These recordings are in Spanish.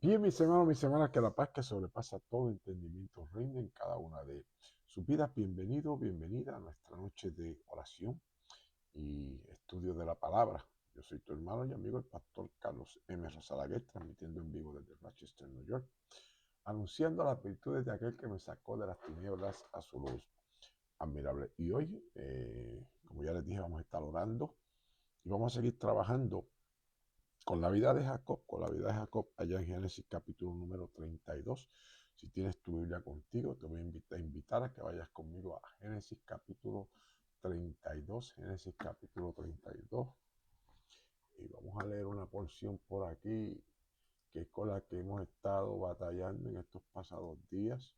Bien, mis hermanas, que la paz que sobrepasa todo entendimiento reina en cada una de sus vidas. Bienvenido, bienvenida a nuestra noche de oración y estudio de la palabra. Yo soy tu hermano y amigo, el pastor Carlos M. Rosalaguer, transmitiendo en vivo desde Rochester, New York, anunciando las virtudes de aquel que me sacó de las tinieblas a su luz admirable. Y hoy, como ya les dije, vamos a estar orando y vamos a seguir trabajando con la vida de Jacob, allá en Génesis capítulo número 32. Si tienes tu Biblia contigo, te voy a invitar a que vayas conmigo a Génesis capítulo 32, Génesis capítulo 32. Y vamos a leer una porción por aquí, que es con la que hemos estado batallando en estos pasados días.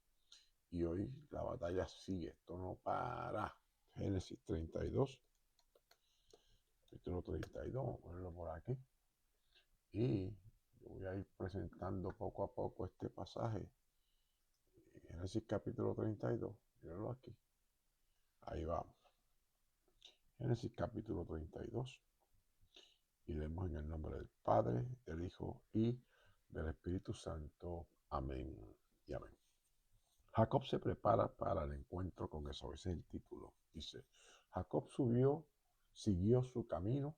Y hoy la batalla sigue, esto no para. Génesis 32, capítulo 32, vamos a ponerlo por aquí. Y yo voy a ir presentando poco a poco este pasaje. Génesis capítulo 32. Mírenlo aquí. Ahí vamos. Génesis capítulo 32. Y leemos en el nombre del Padre, del Hijo y del Espíritu Santo. Amén y amén. Jacob se prepara para el encuentro con Esaú. Ese es el título. Dice, Jacob siguió su camino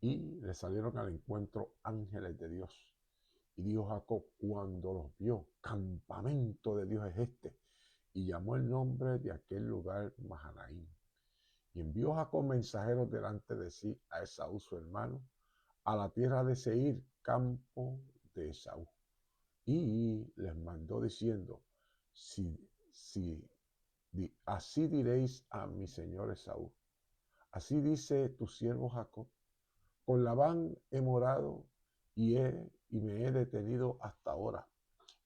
y le salieron al encuentro ángeles de Dios. Y dijo Jacob cuando los vio, campamento de Dios es este. Y llamó el nombre de aquel lugar Mahanaim. Y envió Jacob mensajeros delante de sí a Esaú su hermano, a la tierra de Seir, campo de Esaú. Y les mandó diciendo, así diréis a mi señor Esaú, así dice tu siervo Jacob, con Labán he morado y me he detenido hasta ahora.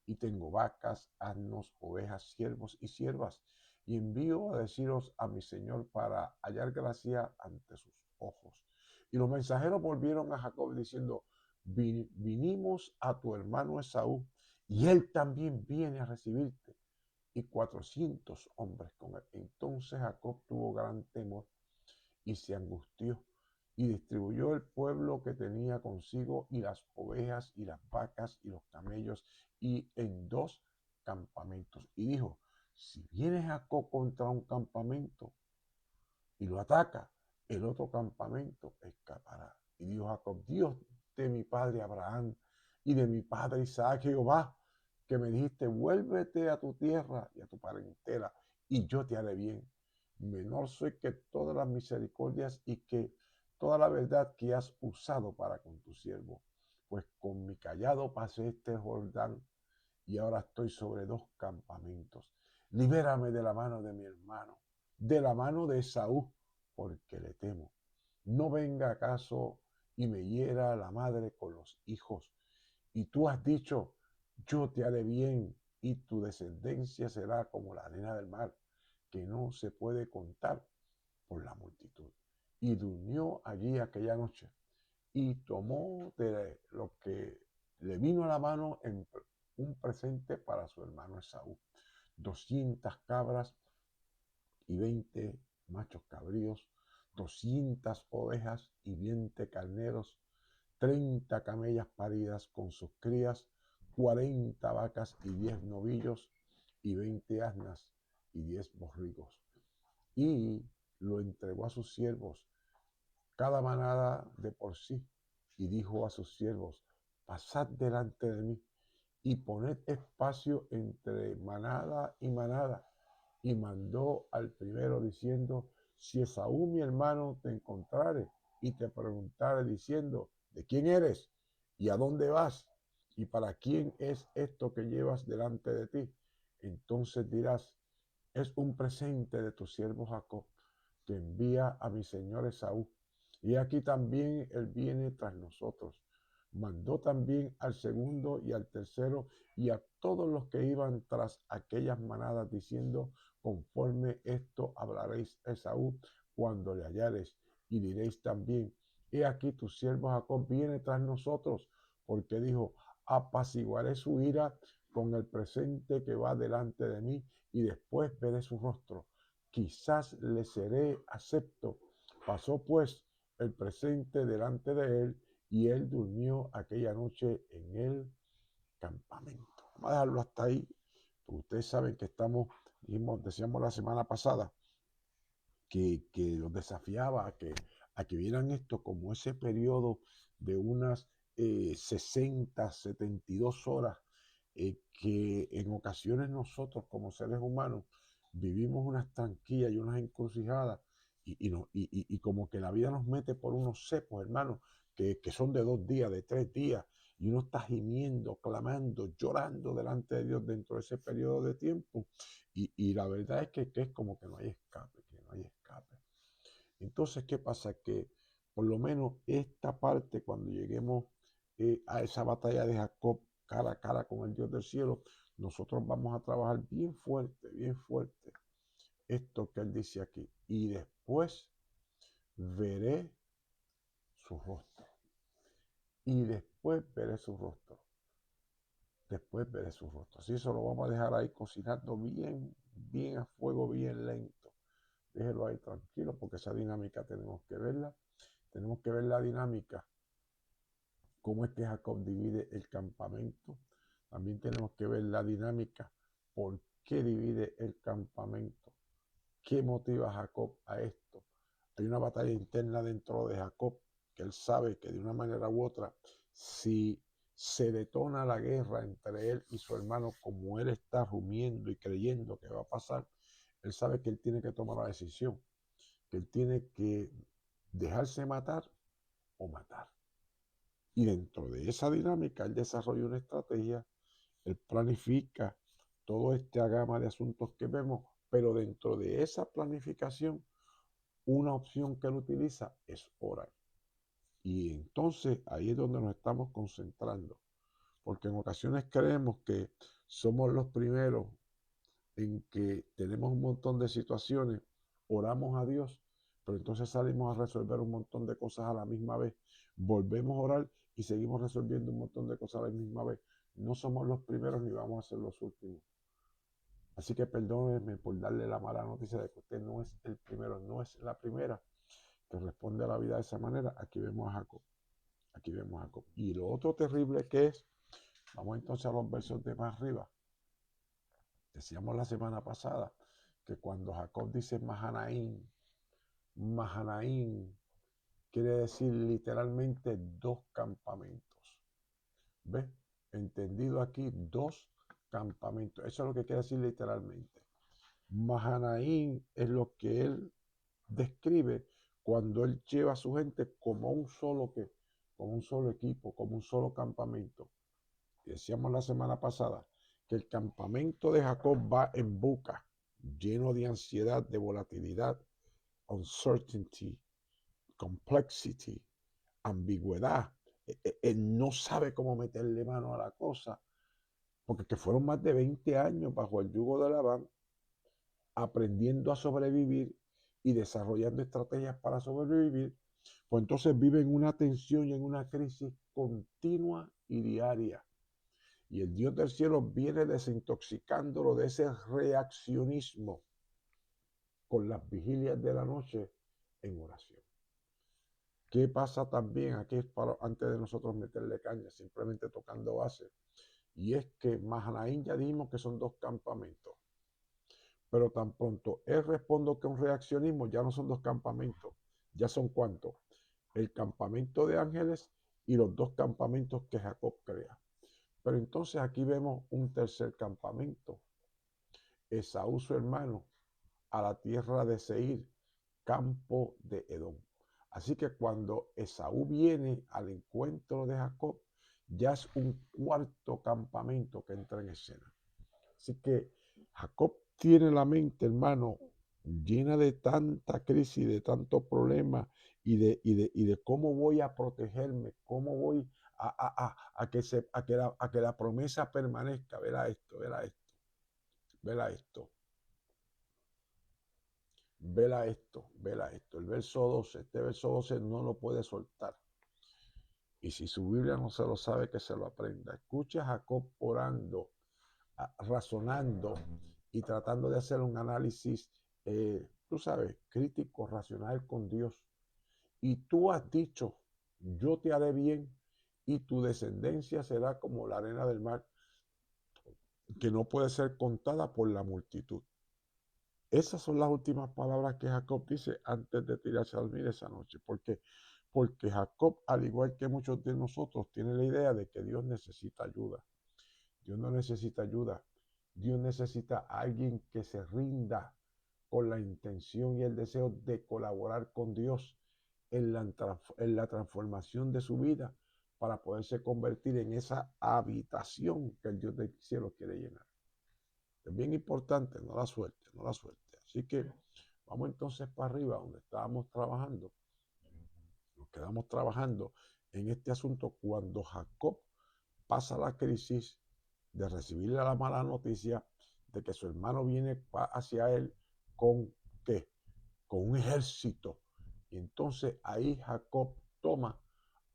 Y tengo vacas, asnos, ovejas, siervos y siervas. Y envío a deciros a mi señor para hallar gracia ante sus ojos. Y los mensajeros volvieron a Jacob diciendo, vinimos a tu hermano Esaú, y él también viene a recibirte. Y 400 hombres con él. Entonces Jacob tuvo gran temor y se angustió y distribuyó el pueblo que tenía consigo y las ovejas y las vacas y los camellos y en 2 campamentos. Y dijo, si viene Jacob contra un campamento y lo ataca, el otro campamento escapará. Y dijo Jacob, Dios de mi padre Abraham y de mi padre Isaac, Jehová, que me dijiste, vuélvete a tu tierra y a tu parentela, y yo te haré bien. Menor soy que todas las misericordias y que toda la verdad que has usado para con tu siervo. Pues con mi callado pasé este Jordán y ahora estoy sobre 2 campamentos. Libérame de la mano de mi hermano, de la mano de Esaú, porque le temo. No venga acaso y me hiera la madre con los hijos. Y tú has dicho, yo te haré bien y tu descendencia será como la arena del mar, que no se puede contar por la multitud. Y durmió allí aquella noche y tomó de lo que le vino a la mano en un presente para su hermano Esaú. 200 cabras y 20 machos cabríos, 200 ovejas y 20 carneros, 30 camellas paridas con sus crías, 40 vacas y 10 novillos, y 20 asnas y 10 borrigos. Y lo entregó a sus siervos, cada manada de por sí, y dijo a sus siervos, pasad delante de mí y poned espacio entre manada y manada. Y mandó al primero diciendo, si Esaú mi hermano te encontrare y te preguntare diciendo, ¿de quién eres? ¿Y a dónde vas? ¿Y para quién es esto que llevas delante de ti? Entonces dirás, es un presente de tu siervo Jacob, que envía a mi señor Esaú. Y aquí también él viene tras nosotros. Mandó también al segundo y al tercero y a todos los que iban tras aquellas manadas, diciendo, conforme esto hablaréis a Esaú cuando le hallares, y diréis también, he aquí tu siervo Jacob viene tras nosotros, porque dijo, apaciguaré su ira con el presente que va delante de mí, y después veré su rostro. Quizás le seré acepto. Pasó pues el presente delante de él, y él durmió aquella noche en él campamento. Vamos a dejarlo hasta ahí, porque ustedes saben que decíamos la semana pasada, que los desafiaba a que vieran esto como ese periodo de unas 60, 72 horas, que en ocasiones nosotros como seres humanos vivimos unas tranquillas y unas encrucijadas y como que la vida nos mete por unos cepos, hermanos, que son de 2 días, de 3 días, y uno está gimiendo, clamando, llorando delante de Dios dentro de ese periodo de tiempo. Y la verdad es que es como que no hay escape, que no hay escape. Entonces, ¿qué pasa? Que por lo menos esta parte, cuando lleguemos a esa batalla de Jacob cara a cara con el Dios del cielo, nosotros vamos a trabajar bien fuerte, esto que él dice aquí. Y después veré su rostro. Y después veré su rostro. Después veré su rostro. Así eso lo vamos a dejar ahí cocinando bien a fuego, bien lento. Déjelo ahí tranquilo, porque esa dinámica tenemos que verla. Tenemos que ver la dinámica, cómo es que Jacob divide el campamento. También tenemos que ver la dinámica, por qué divide el campamento, qué motiva a Jacob a esto. Hay una batalla interna dentro de Jacob, que él sabe que de una manera u otra, si se detona la guerra entre él y su hermano, como él está rumiendo y creyendo que va a pasar, él sabe que él tiene que tomar la decisión, que él tiene que dejarse matar o matar. Y dentro de esa dinámica, él desarrolla una estrategia, él planifica toda esta gama de asuntos que vemos, pero dentro de esa planificación, una opción que él utiliza es orar. Y entonces ahí es donde nos estamos concentrando, porque en ocasiones creemos que somos los primeros en que tenemos un montón de situaciones, oramos a Dios, pero entonces salimos a resolver un montón de cosas a la misma vez. Volvemos a orar y seguimos resolviendo un montón de cosas a la misma vez. No somos los primeros ni vamos a ser los últimos. Así que perdónenme por darle la mala noticia de que usted no es el primero, no es la primera que responde a la vida de esa manera. Aquí vemos a Jacob. Aquí vemos a Jacob. Y lo otro terrible que es, vamos entonces a los versos de más arriba. Decíamos la semana pasada que cuando Jacob dice Mahanaim, Mahanaim quiere decir literalmente dos campamentos. ¿Ves? Entendido aquí, dos campamentos. Eso es lo que quiere decir literalmente. Mahanaim es lo que él describe cuando él lleva a su gente como como un solo equipo, como un solo campamento. Y decíamos la semana pasada que el campamento de Jacob va en busca, lleno de ansiedad, de volatilidad, uncertainty, complexity, ambigüedad. Él no sabe cómo meterle mano a la cosa, porque que fueron más de 20 años bajo el yugo de Labán, aprendiendo a sobrevivir y desarrollando estrategias para sobrevivir, pues entonces vive en una tensión y en una crisis continua y diaria. Y el Dios del cielo viene desintoxicándolo de ese reaccionismo con las vigilias de la noche en oración. ¿Qué pasa también? Aquí es para, antes de nosotros meterle caña, simplemente tocando base. Y es que Mahanaim ya dijimos que son dos campamentos. Pero tan pronto él responde que un reaccionismo, ya no son dos campamentos. Ya son cuántos. El campamento de ángeles y los dos campamentos que Jacob crea. Pero entonces aquí vemos un tercer campamento. Esaú, su hermano, a la tierra de Seir, campo de Edom. Así que cuando Esaú viene al encuentro de Jacob, ya es un cuarto campamento que entra en escena. Así que Jacob tiene la mente, hermano, llena de tanta crisis, de tantos problemas y de cómo voy a protegerme, cómo voy a que la promesa permanezca. Verá esto, verá esto, verá esto. Vela esto, vela esto. El verso 12, este verso 12 no lo puede soltar. Y si su Biblia no se lo sabe, que se lo aprenda. Escucha a Jacob orando, razonando y tratando de hacer un análisis, tú sabes, crítico, racional con Dios. Y tú has dicho, yo te haré bien y tu descendencia será como la arena del mar, que no puede ser contada por la multitud. Esas son las últimas palabras que Jacob dice antes de tirarse a dormir esa noche. ¿Por qué? Porque Jacob, al igual que muchos de nosotros, tiene la idea de que Dios necesita ayuda. Dios no necesita ayuda. Dios necesita a alguien que se rinda con la intención y el deseo de colaborar con Dios en la transformación de su vida para poderse convertir en esa habitación que el Dios del cielo quiere llenar. Es bien importante, no la suerte, no la suerte. Así que vamos entonces para arriba, donde estábamos trabajando. Nos quedamos trabajando en este asunto cuando Jacob pasa la crisis de recibir la mala noticia de que su hermano viene hacia él con ¿qué? Con un ejército. Y entonces ahí Jacob toma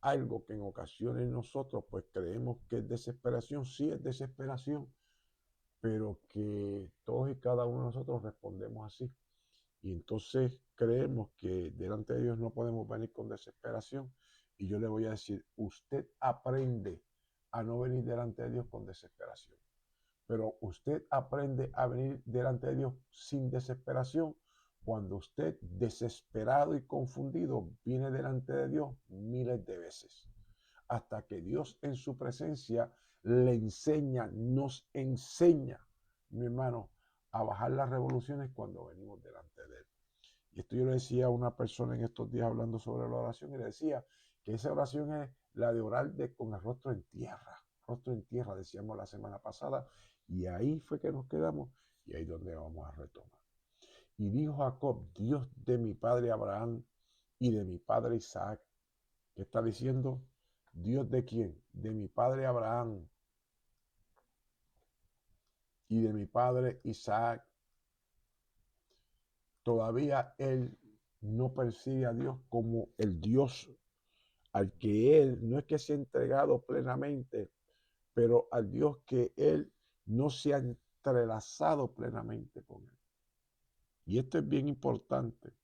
algo que en ocasiones nosotros pues creemos que es desesperación. Sí es desesperación, pero que todos y cada uno de nosotros respondemos así. Y entonces creemos que delante de Dios no podemos venir con desesperación. Y yo le voy a decir, usted aprende a no venir delante de Dios con desesperación. Pero usted aprende a venir delante de Dios sin desesperación cuando usted, desesperado y confundido, viene delante de Dios miles de veces. Hasta que Dios en su presencia le enseña, nos enseña, mi hermano, a bajar las revoluciones cuando venimos delante de Él. Y esto yo le decía a una persona en estos días hablando sobre la oración y le decía que esa oración es la de orar con el rostro en tierra, decíamos la semana pasada, y ahí fue que nos quedamos y ahí es donde vamos a retomar. Y dijo Jacob, Dios de mi padre Abraham y de mi padre Isaac. ¿Qué está diciendo? ¿Dios de quién? De mi padre Abraham y de mi padre Isaac. Todavía él no percibe a Dios como el Dios al que él no es que se ha entregado plenamente, pero al Dios que él no se ha entrelazado plenamente con él. Y esto es bien importante,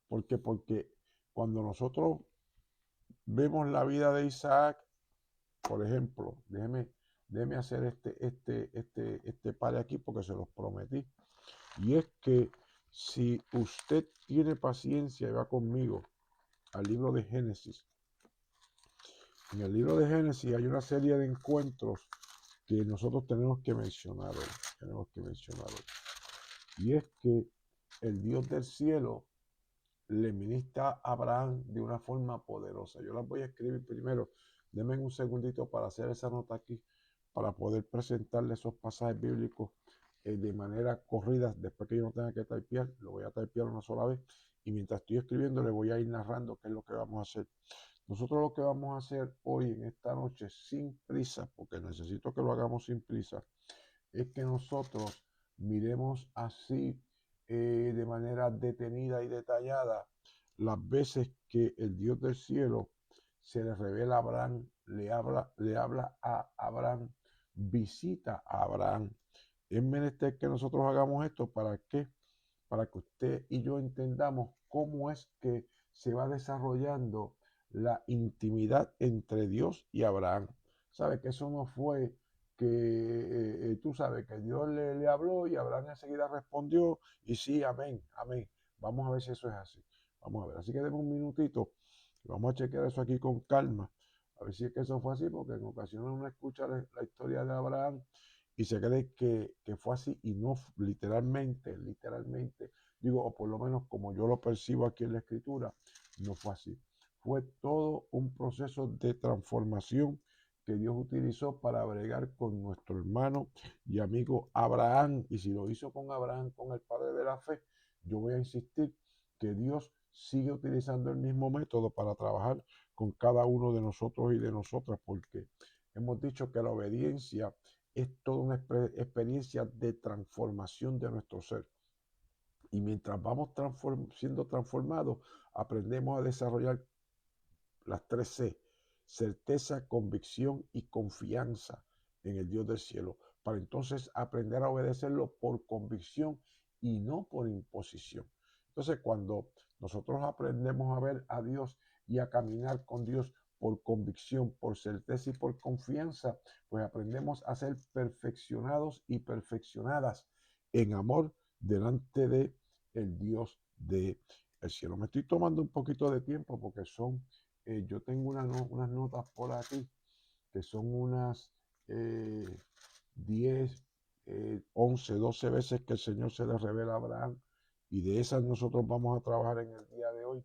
porque cuando nosotros vemos la vida de Isaac, por ejemplo, déjeme hacer este par aquí porque se los prometí. Y es que si usted tiene paciencia y va conmigo al libro de Génesis, en el libro de Génesis hay una serie de encuentros que nosotros tenemos que mencionar hoy. Y es que el Dios del cielo le ministra a Abraham de una forma poderosa. Yo las voy a escribir primero. Denme un segundito para hacer esa nota aquí, para poder presentarle esos pasajes bíblicos de manera corrida. Después que yo no tenga que typear, lo voy a typear una sola vez. Y mientras estoy escribiendo, le voy a ir narrando qué es lo que vamos a hacer. Nosotros lo que vamos a hacer hoy en esta noche sin prisa, porque necesito que lo hagamos sin prisa, es que nosotros miremos así de manera detenida y detallada las veces que el Dios del cielo se le revela a Abraham, le habla a Abraham, visita a Abraham. Es menester que nosotros hagamos esto. ¿Para qué? Para que usted y yo entendamos cómo es que se va desarrollando la intimidad entre Dios y Abraham. ¿Sabe? Que eso no fue que tú sabes que Dios le habló y Abraham enseguida respondió y sí, amén, amén. Vamos a ver si eso es así. Vamos a ver. Así que denme un minutito y vamos a chequear eso aquí con calma. A ver si es que eso fue así, porque en ocasiones uno escucha la historia de Abraham y se cree que fue así y no literalmente, digo, o por lo menos como yo lo percibo aquí en la escritura, no fue así. Fue todo un proceso de transformación que Dios utilizó para bregar con nuestro hermano y amigo Abraham. Y si lo hizo con Abraham, con el padre de la fe, yo voy a insistir que Dios sigue utilizando el mismo método para trabajar con cada uno de nosotros y de nosotras, porque hemos dicho que la obediencia es toda una experiencia de transformación de nuestro ser. Y mientras vamos siendo transformados, aprendemos a desarrollar las 3 C: certeza, convicción y confianza en el Dios del cielo, para entonces aprender a obedecerlo por convicción y no por imposición. Entonces, cuando nosotros aprendemos a ver a Dios y a caminar con Dios por convicción, por certeza y por confianza, pues aprendemos a ser perfeccionados y perfeccionadas en amor delante de el Dios del cielo. Me estoy tomando un poquito de tiempo porque yo tengo unas notas por aquí que son unas 10, 11, 12 veces que el Señor se le revela a Abraham, y de esas nosotros vamos a trabajar en el día de hoy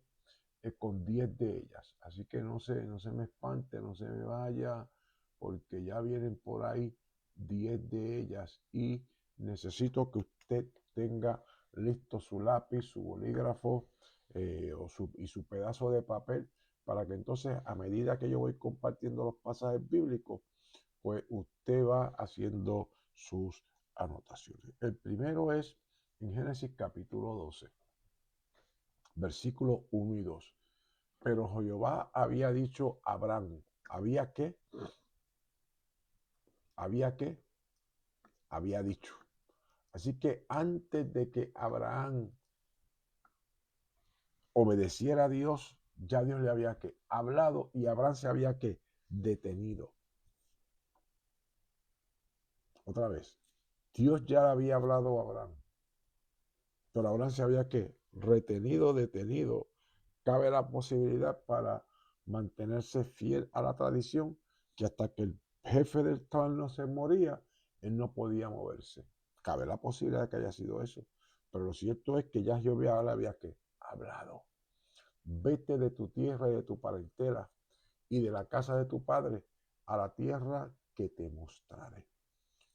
con 10 de ellas. Así que no se me espante, no se me vaya, porque ya vienen por ahí 10 de ellas y necesito que usted tenga listo su lápiz, su bolígrafo y su pedazo de papel, para que entonces, a medida que yo voy compartiendo los pasajes bíblicos, pues usted va haciendo sus anotaciones. El primero es en Génesis capítulo 12, versículos 1 y 2. Pero Jehová había dicho a Abraham, ¿había qué? ¿Había qué? Había dicho. Así que antes de que Abraham obedeciera a Dios, ya Dios le había que hablado y Abraham se había que detenido. Otra vez, Dios ya le había hablado a Abraham, pero Abraham se había que retenido, detenido. Cabe la posibilidad para mantenerse fiel a la tradición, que hasta que el jefe del clan no se moría, él no podía moverse. Cabe la posibilidad de que haya sido eso. Pero lo cierto es que ya Jehová le había que hablado. Vete de tu tierra y de tu parentela y de la casa de tu padre a la tierra que te mostraré.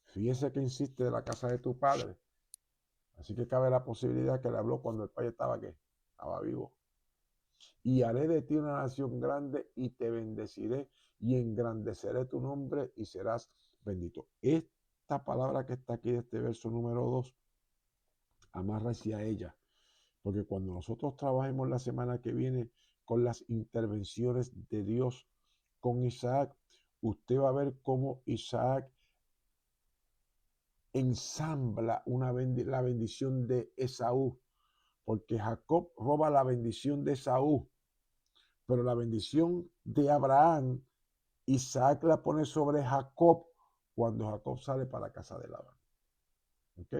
Fíjese que insiste de la casa de tu padre. Así que cabe la posibilidad que le habló cuando el padre estaba vivo. Y haré de ti una nación grande y te bendeciré y engrandeceré tu nombre y serás bendito. Esta palabra que está aquí de este verso número 2, amarra hacia ella, porque cuando nosotros trabajemos la semana que viene con las intervenciones de Dios con Isaac, usted va a ver cómo Isaac ensambla la bendición de Esaú, porque Jacob roba la bendición de Esaú, pero la bendición de Abraham, Isaac la pone sobre Jacob cuando Jacob sale para la casa de Labán. ¿Ok?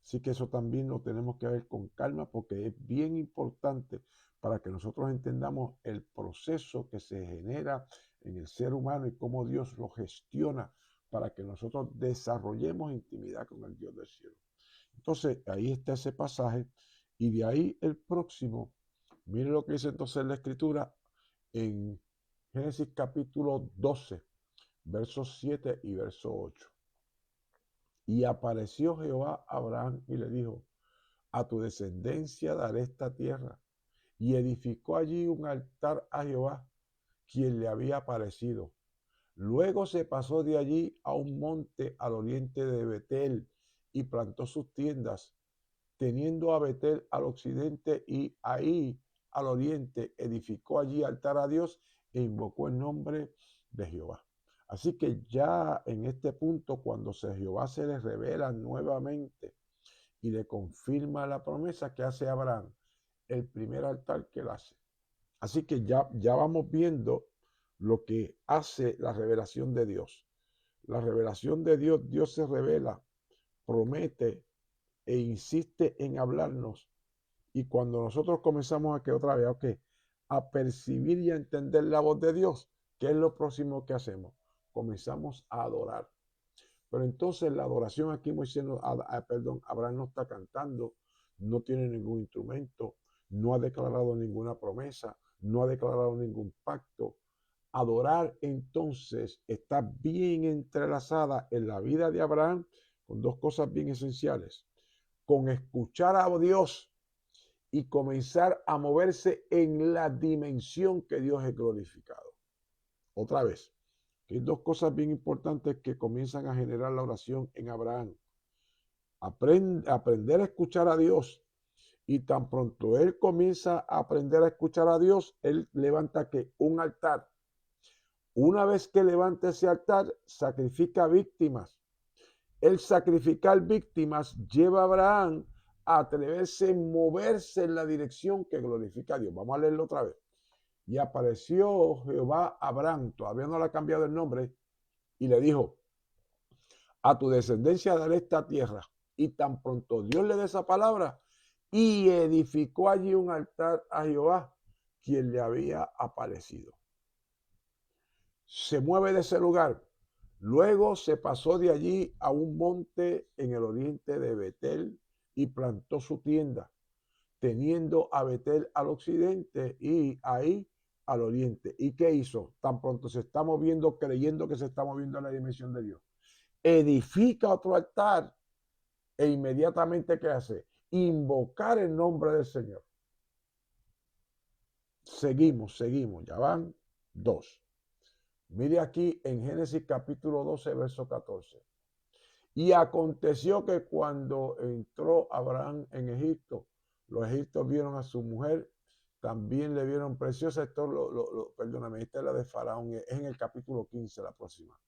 Así que eso también lo tenemos que ver con calma, porque es bien importante para que nosotros entendamos el proceso que se genera en el ser humano y cómo Dios lo gestiona para que nosotros desarrollemos intimidad con el Dios del cielo. Entonces, ahí está ese pasaje, y de ahí el próximo. Mire lo que dice entonces la Escritura en Génesis capítulo 12, versos 7 y verso 8. Y apareció Jehová a Abraham y le dijo, a tu descendencia daré esta tierra. Y edificó allí un altar a Jehová, quien le había aparecido. Luego se pasó de allí a un monte al oriente de Betel y plantó sus tiendas, teniendo a Betel al occidente, y ahí al oriente edificó allí altar a Dios e invocó el nombre de Jehová. Así que ya en este punto, cuando Jehová se le revela nuevamente y le confirma la promesa que hace Abraham, el primer altar que él hace. Así que ya vamos viendo lo que hace la revelación de Dios. La revelación de Dios, Dios se revela, promete e insiste en hablarnos. Y cuando nosotros comenzamos a percibir y a entender la voz de Dios, ¿qué es lo próximo que hacemos? Comenzamos a adorar. Pero entonces la adoración aquí Abraham no está cantando, no tiene ningún instrumento, no ha declarado ninguna promesa, no ha declarado ningún pacto. Adorar entonces está bien entrelazada en la vida de Abraham con dos cosas bien esenciales: con escuchar a Dios y comenzar a moverse en la dimensión que Dios es glorificado. Otra vez, hay dos cosas bien importantes que comienzan a generar la oración en Abraham. Aprender a escuchar a Dios, y tan pronto él comienza a aprender a escuchar a Dios, él levanta un altar. Una vez que levanta ese altar, sacrifica víctimas. El sacrificar víctimas lleva a Abraham a atreverse a moverse en la dirección que glorifica a Dios. Vamos a leerlo otra vez. Y apareció Jehová a Abraham, todavía no le ha cambiado el nombre, y le dijo, a tu descendencia daré esta tierra. Y tan pronto Dios le dé esa palabra, y edificó allí un altar a Jehová, quien le había aparecido. Se mueve de ese lugar. Luego se pasó de allí a un monte en el oriente de Betel y plantó su tienda, teniendo a Betel al occidente y ahí al oriente. ¿Y qué hizo? Tan pronto se está moviendo, creyendo que se está moviendo en la dimensión de Dios. Edifica otro altar e inmediatamente ¿qué hace? Invocar el nombre del Señor. Seguimos, ya van 2. Mire aquí en Génesis capítulo 12, verso 14. Y aconteció que cuando entró Abraham en Egipto, los egipcios vieron a su mujer, también le vieron preciosa. Esto perdóname, esta es la de Faraón, es en el capítulo 15, la próxima.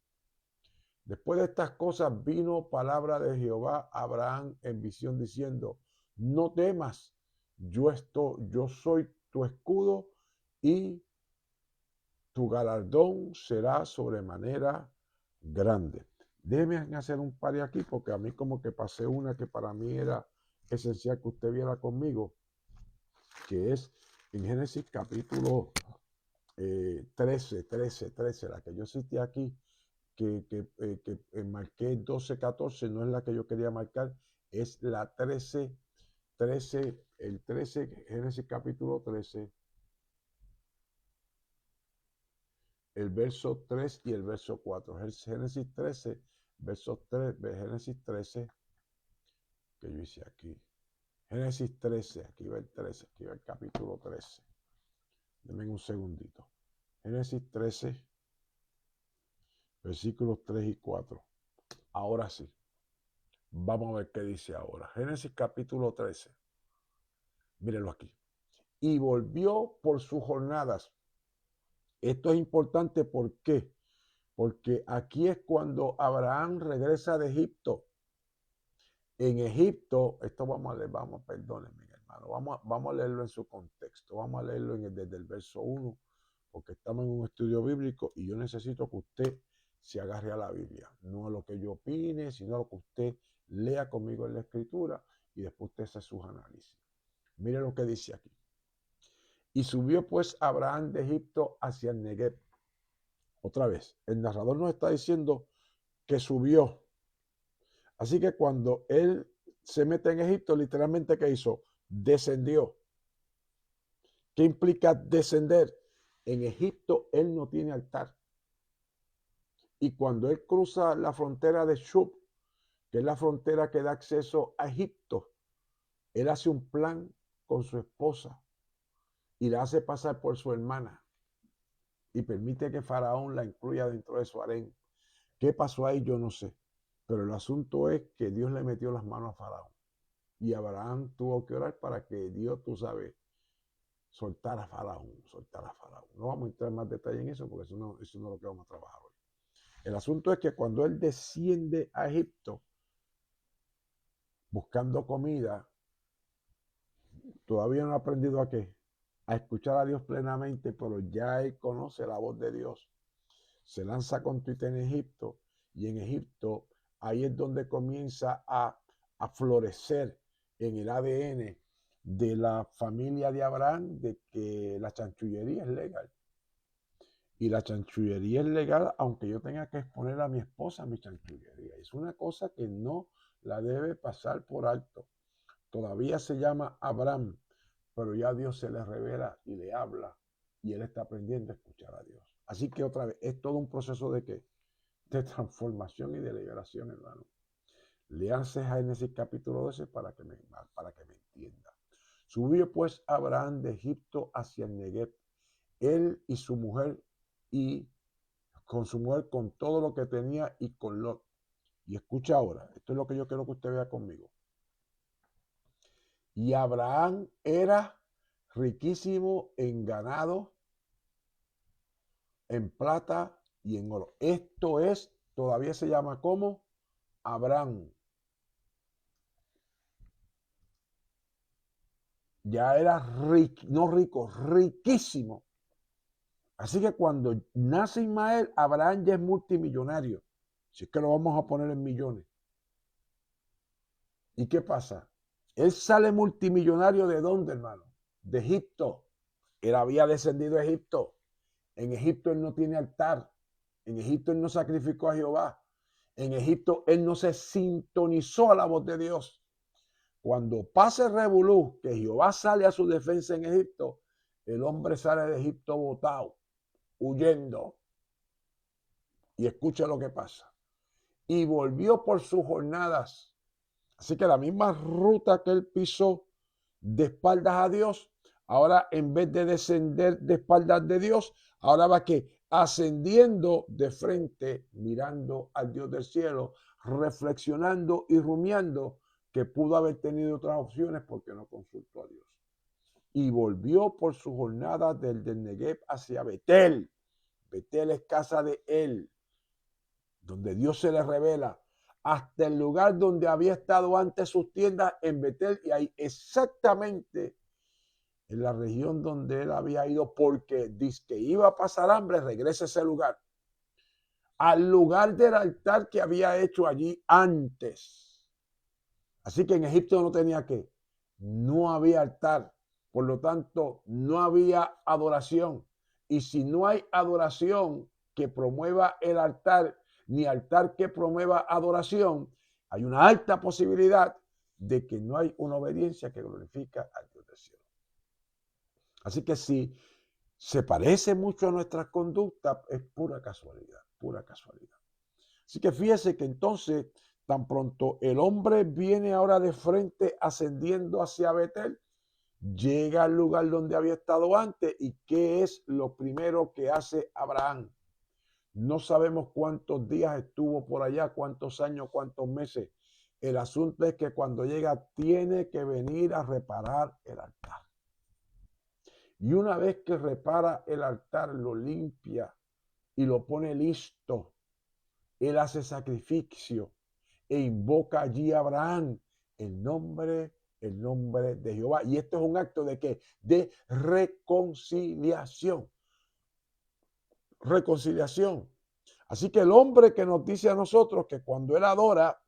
Después de estas cosas vino palabra de Jehová a Abraham en visión diciendo, no temas, yo soy tu escudo y tu galardón será sobremanera grande. Déjeme hacer un par aquí porque a mí como que pasé una que para mí era esencial que usted viera conmigo, que es en Génesis capítulo 13, la que yo cité aquí, que marqué 12, 14, no es la que yo quería marcar, es la 13, el 13, Génesis capítulo 13, el verso 3 y el verso 4. Génesis 13, verso 3, Génesis 13, que yo hice aquí. Génesis 13, aquí va el 13, aquí va el capítulo 13. Denme un segundito. Génesis 13, versículos 3 y 4. Ahora sí. Vamos a ver qué dice ahora. Génesis capítulo 13. Mírenlo aquí. Y volvió por sus jornadas. Esto es importante, ¿por qué? Porque aquí es cuando Abraham regresa de Egipto. En Egipto, esto vamos a leer, perdónenme, hermano, vamos a leerlo en su contexto, vamos a leerlo desde el verso 1, porque estamos en un estudio bíblico y yo necesito que usted se agarre a la Biblia, no a lo que yo opine, sino a lo que usted lea conmigo en la Escritura y después usted hace sus análisis. Mire lo que dice aquí. Y subió pues Abraham de Egipto hacia el Negev. Otra vez, el narrador nos está diciendo que subió. Así que cuando él se mete en Egipto, literalmente, ¿qué hizo? Descendió. ¿Qué implica descender? En Egipto él no tiene altar. Y cuando él cruza la frontera de Shub, que es la frontera que da acceso a Egipto, él hace un plan con su esposa y la hace pasar por su hermana y permite que Faraón la incluya dentro de su harén. ¿Qué pasó ahí? Yo no sé. Pero el asunto es que Dios le metió las manos a Faraón. Y Abraham tuvo que orar para que Dios, tú sabes, soltara a Faraón. No vamos a entrar en más detalle en eso porque eso no es lo que vamos a trabajar hoy. El asunto es que cuando él desciende a Egipto buscando comida, todavía no ha aprendido a qué, a escuchar a Dios plenamente, pero ya él conoce la voz de Dios. Se lanza con Twitter en Egipto y en Egipto ahí es donde comienza a florecer en el ADN de la familia de Abraham de que la chanchullería es legal. Y la chanchullería es legal aunque yo tenga que exponer a mi esposa a mi chanchullería. Es una cosa que no la debe pasar por alto. Todavía se llama Abraham, pero ya Dios se le revela y le habla y él está aprendiendo a escuchar a Dios. Así que otra vez, es todo un proceso de ¿qué? De transformación y de liberación, hermano. Léanse Génesis capítulo 12 para que me entienda. Subió pues Abraham de Egipto hacia el Negev, él y su mujer, y con su mujer, con todo lo que tenía y con Lot. Y escucha ahora, esto es lo que yo quiero que usted vea conmigo. Y Abraham era riquísimo en ganado, en plata y en oro. Esto es, todavía se llama como Abraham. Ya era rico, no rico, riquísimo. Así que cuando nace Ismael, Abraham ya es multimillonario. Si es que lo vamos a poner en millones. ¿Y qué pasa? Él sale multimillonario ¿de dónde, hermano? De Egipto. Él había descendido a Egipto. En Egipto él no tiene altar. En Egipto él no sacrificó a Jehová. En Egipto él no se sintonizó a la voz de Dios. Cuando pase el revolú, que Jehová sale a su defensa en Egipto, el hombre sale de Egipto botado, huyendo. Y escucha lo que pasa. Y volvió por sus jornadas. Así que la misma ruta que él pisó de espaldas a Dios, ahora en vez de descender de espaldas de Dios, ahora va que ascendiendo de frente, mirando al Dios del cielo, reflexionando y rumiando que pudo haber tenido otras opciones porque no consultó a Dios. Y volvió por su jornada del Negev hacia Betel. Betel es casa de él, donde Dios se le revela, hasta el lugar donde había estado antes sus tiendas en Betel, y ahí exactamente en la región donde él había ido, porque dice que iba a pasar hambre, regresa a ese lugar, al lugar del altar que había hecho allí antes. Así que en Egipto no tenía que, no había altar, por lo tanto no había adoración. Y si no hay adoración que promueva el altar, ni altar que promueva adoración, hay una alta posibilidad de que no hay una obediencia que glorifica al Dios del cielo. Así que si se parece mucho a nuestras conductas, es pura casualidad, pura casualidad. Así que fíjese que entonces, tan pronto el hombre viene ahora de frente ascendiendo hacia Betel, llega al lugar donde había estado antes. ¿Y qué es lo primero que hace Abraham? No sabemos cuántos días estuvo por allá, cuántos años, cuántos meses. El asunto es que cuando llega tiene que venir a reparar el altar. Y una vez que repara el altar, lo limpia y lo pone listo, él hace sacrificio e invoca allí a Abraham el nombre de Jehová. Y esto es un acto de ¿qué? De reconciliación. Reconciliación. Así que el hombre que nos dice a nosotros que cuando él adora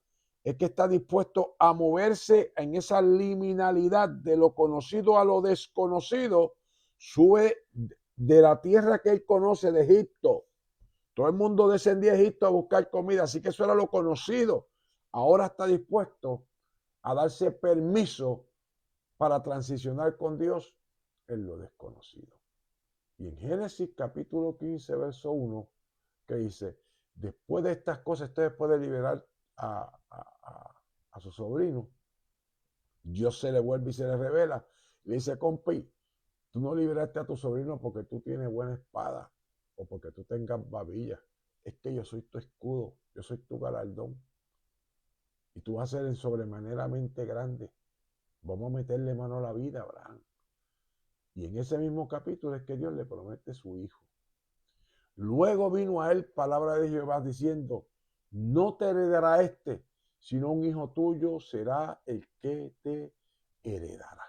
es que está dispuesto a moverse en esa liminalidad de lo conocido a lo desconocido, sube de la tierra que él conoce, de Egipto. Todo el mundo descendía a Egipto a buscar comida, así que eso era lo conocido. Ahora está dispuesto a darse permiso para transicionar con Dios en lo desconocido. Y en Génesis capítulo 15, verso 1, que dice, después de estas cosas, usted puede liberar a su sobrino. Dios se le vuelve y se le revela. Le dice, compi, tú no liberaste a tu sobrino porque tú tienes buena espada o porque tú tengas babilla. Es que yo soy tu escudo, yo soy tu galardón. Y tú vas a ser en sobremaneramente grande. Vamos a meterle mano a la vida, Abraham. Y en ese mismo capítulo es que Dios le promete su hijo. Luego vino a él palabra de Jehová diciendo, no te heredará este, sino un hijo tuyo será el que te heredará.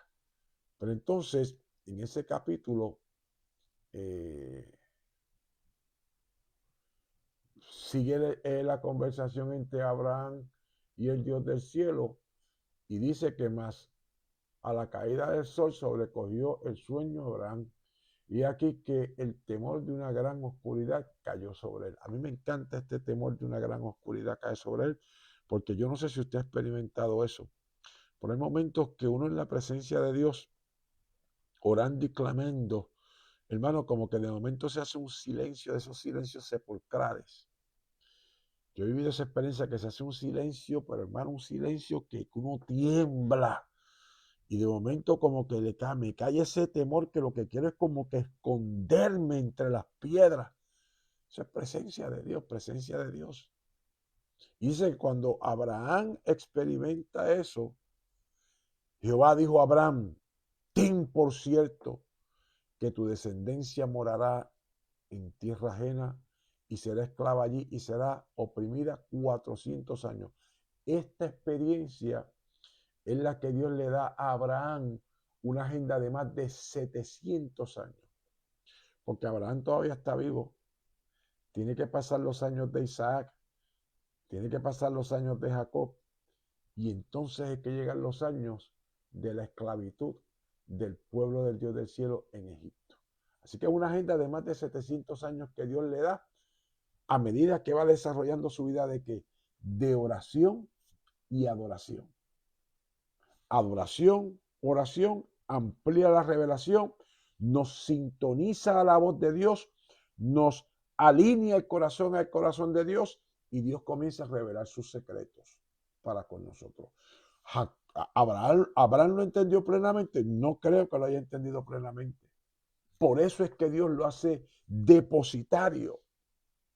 Pero entonces, en ese capítulo, sigue la conversación entre Abraham y el Dios del cielo, y dice que más a la caída del sol sobrecogió el sueño de Abraham. Y aquí que el temor de una gran oscuridad cayó sobre él. A mí me encanta este temor de una gran oscuridad cae sobre él, porque yo no sé si usted ha experimentado eso. Pero hay momentos que uno en la presencia de Dios, orando y clamando, hermano, como que de momento se hace un silencio, de esos silencios sepulcrales. Yo he vivido esa experiencia que se hace un silencio, pero hermano, un silencio que uno tiembla. Y de momento como que me cae ese temor que lo que quiero es como que esconderme entre las piedras. Eso es presencia de Dios, presencia de Dios. Y dice que cuando Abraham experimenta eso, Jehová dijo a Abraham, ten por cierto que tu descendencia morará en tierra ajena y será esclava allí y será oprimida 400 años. Esta experiencia es la que Dios le da a Abraham una agenda de más de 700 años. porque Abraham todavía está vivo. Tiene que pasar los años de Isaac, tiene que pasar los años de Jacob, y entonces es que llegan los años de la esclavitud del pueblo del Dios del cielo en Egipto. Así que es una agenda de más de 700 años que Dios le da a medida que va desarrollando su vida de oración y adoración. Adoración, oración, amplía la revelación, nos sintoniza a la voz de Dios, nos alinea el corazón al corazón de Dios y Dios comienza a revelar sus secretos para con nosotros. ¿Abraham lo entendió plenamente? No creo que lo haya entendido plenamente. Por eso es que Dios lo hace depositario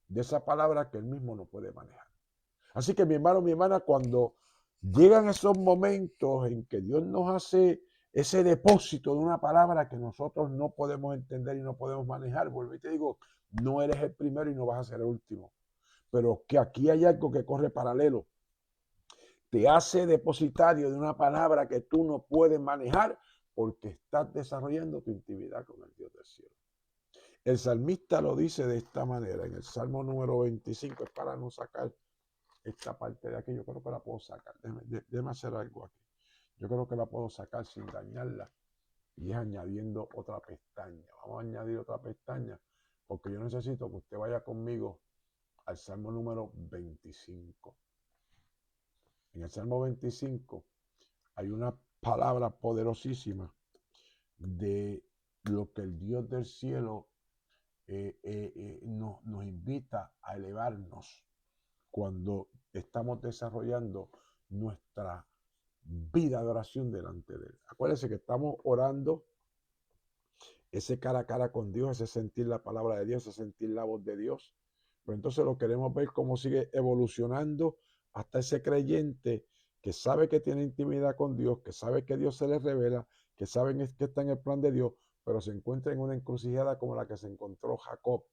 de esa palabra que él mismo no puede manejar. Así que mi hermano, mi hermana, cuando llegan esos momentos en que Dios nos hace ese depósito de una palabra que nosotros no podemos entender y no podemos manejar, vuelvo y te digo, no eres el primero y no vas a ser el último. Pero que aquí hay algo que corre paralelo. Te hace depositario de una palabra que tú no puedes manejar porque estás desarrollando tu intimidad con el Dios del cielo. El salmista lo dice de esta manera, en el Salmo número 25, es para no sacar esta parte de aquí, yo creo que la puedo sacar, déjame hacer algo aquí. Yo creo que la puedo sacar sin dañarla y es añadiendo otra pestaña. Vamos a añadir otra pestaña porque yo necesito que usted vaya conmigo al Salmo número 25. En el Salmo 25 hay una palabra poderosísima de lo que el Dios del cielo nos invita a elevarnos cuando estamos desarrollando nuestra vida de oración delante de él. Acuérdense que estamos orando ese cara a cara con Dios, ese sentir la palabra de Dios, ese sentir la voz de Dios. Pero entonces lo queremos ver cómo sigue evolucionando hasta ese creyente que sabe que tiene intimidad con Dios, que sabe que Dios se le revela, que sabe que está en el plan de Dios, pero se encuentra en una encrucijada como la que se encontró Jacob,